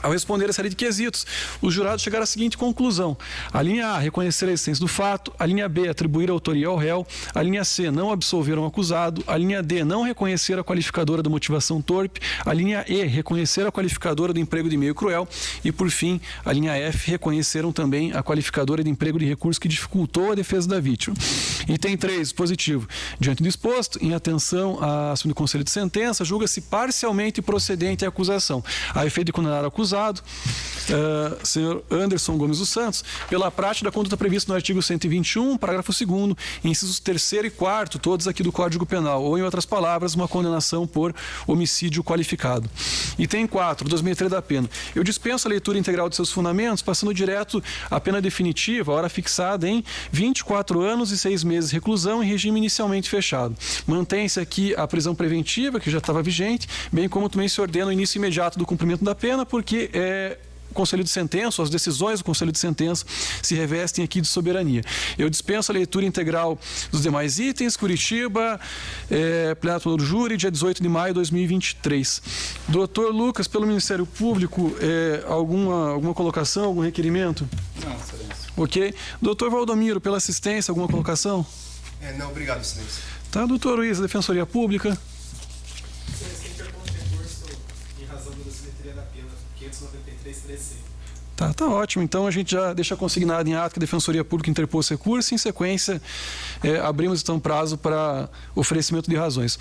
Ao responder a série de quesitos, os jurados chegaram à seguinte conclusão. A linha A, reconhecer a existência do fato. A linha B, atribuir a autoria ao réu. A linha C, não absolver um acusado. A linha D, não reconhecer a qualificadora da motivação torpe. A linha E, reconhecer a qualificadora do emprego de meio cruel. E, por fim, a linha F, reconheceram também a qualificadora de emprego de recurso que dificultou a defesa da vítima. Item 3, dispositivo. Diante do exposto, em atenção à ação do Conselho de Sentença, julga-se parcialmente procedente a acusação. A efeito de condenar o acusado, acusado, senhor Anderson Gomes dos Santos, pela prática da conduta prevista no artigo 121, parágrafo 2º, incisos 3º e 4º, todos aqui do Código Penal, ou, em outras palavras, uma condenação por homicídio qualificado. Item 4, 2003 da pena. Eu dispenso a leitura integral de seus fundamentos, passando direto à pena definitiva, a hora fixada em 24 anos e 6 meses de reclusão em regime inicialmente fechado. Mantém-se aqui a prisão preventiva, que já estava vigente, bem como também se ordena o início imediato do cumprimento da pena, porque o Conselho de Sentença, as decisões do Conselho de Sentença se revestem aqui de soberania. Eu dispenso a leitura integral dos demais itens. Curitiba, plenato do júri, dia 18 de maio de 2023. Doutor Lucas, pelo Ministério Público, alguma colocação, algum requerimento? Não, excelência. Ok. Doutor Valdomiro, pela assistência, alguma colocação? Não, obrigado, excelência. Tá, doutor Luiz, Defensoria Pública. Em razão da simetria da pena, 593-3C. Tá ótimo. Então a gente já deixa consignado em ato que a Defensoria Pública interpôs recurso e, em sequência, abrimos então prazo para oferecimento de razões.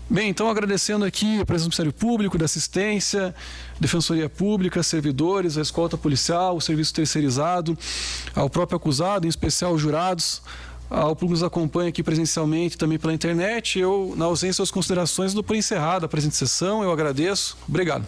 Bem, então agradecendo aqui a presença do Ministério Público, da assistência, Defensoria Pública, servidores, a escolta policial, o serviço terceirizado, ao próprio acusado, em especial os jurados, ao público que nos acompanha aqui presencialmente, também pela internet. Eu, na ausência das considerações, dou por encerrada a presente sessão. Eu agradeço. Obrigado.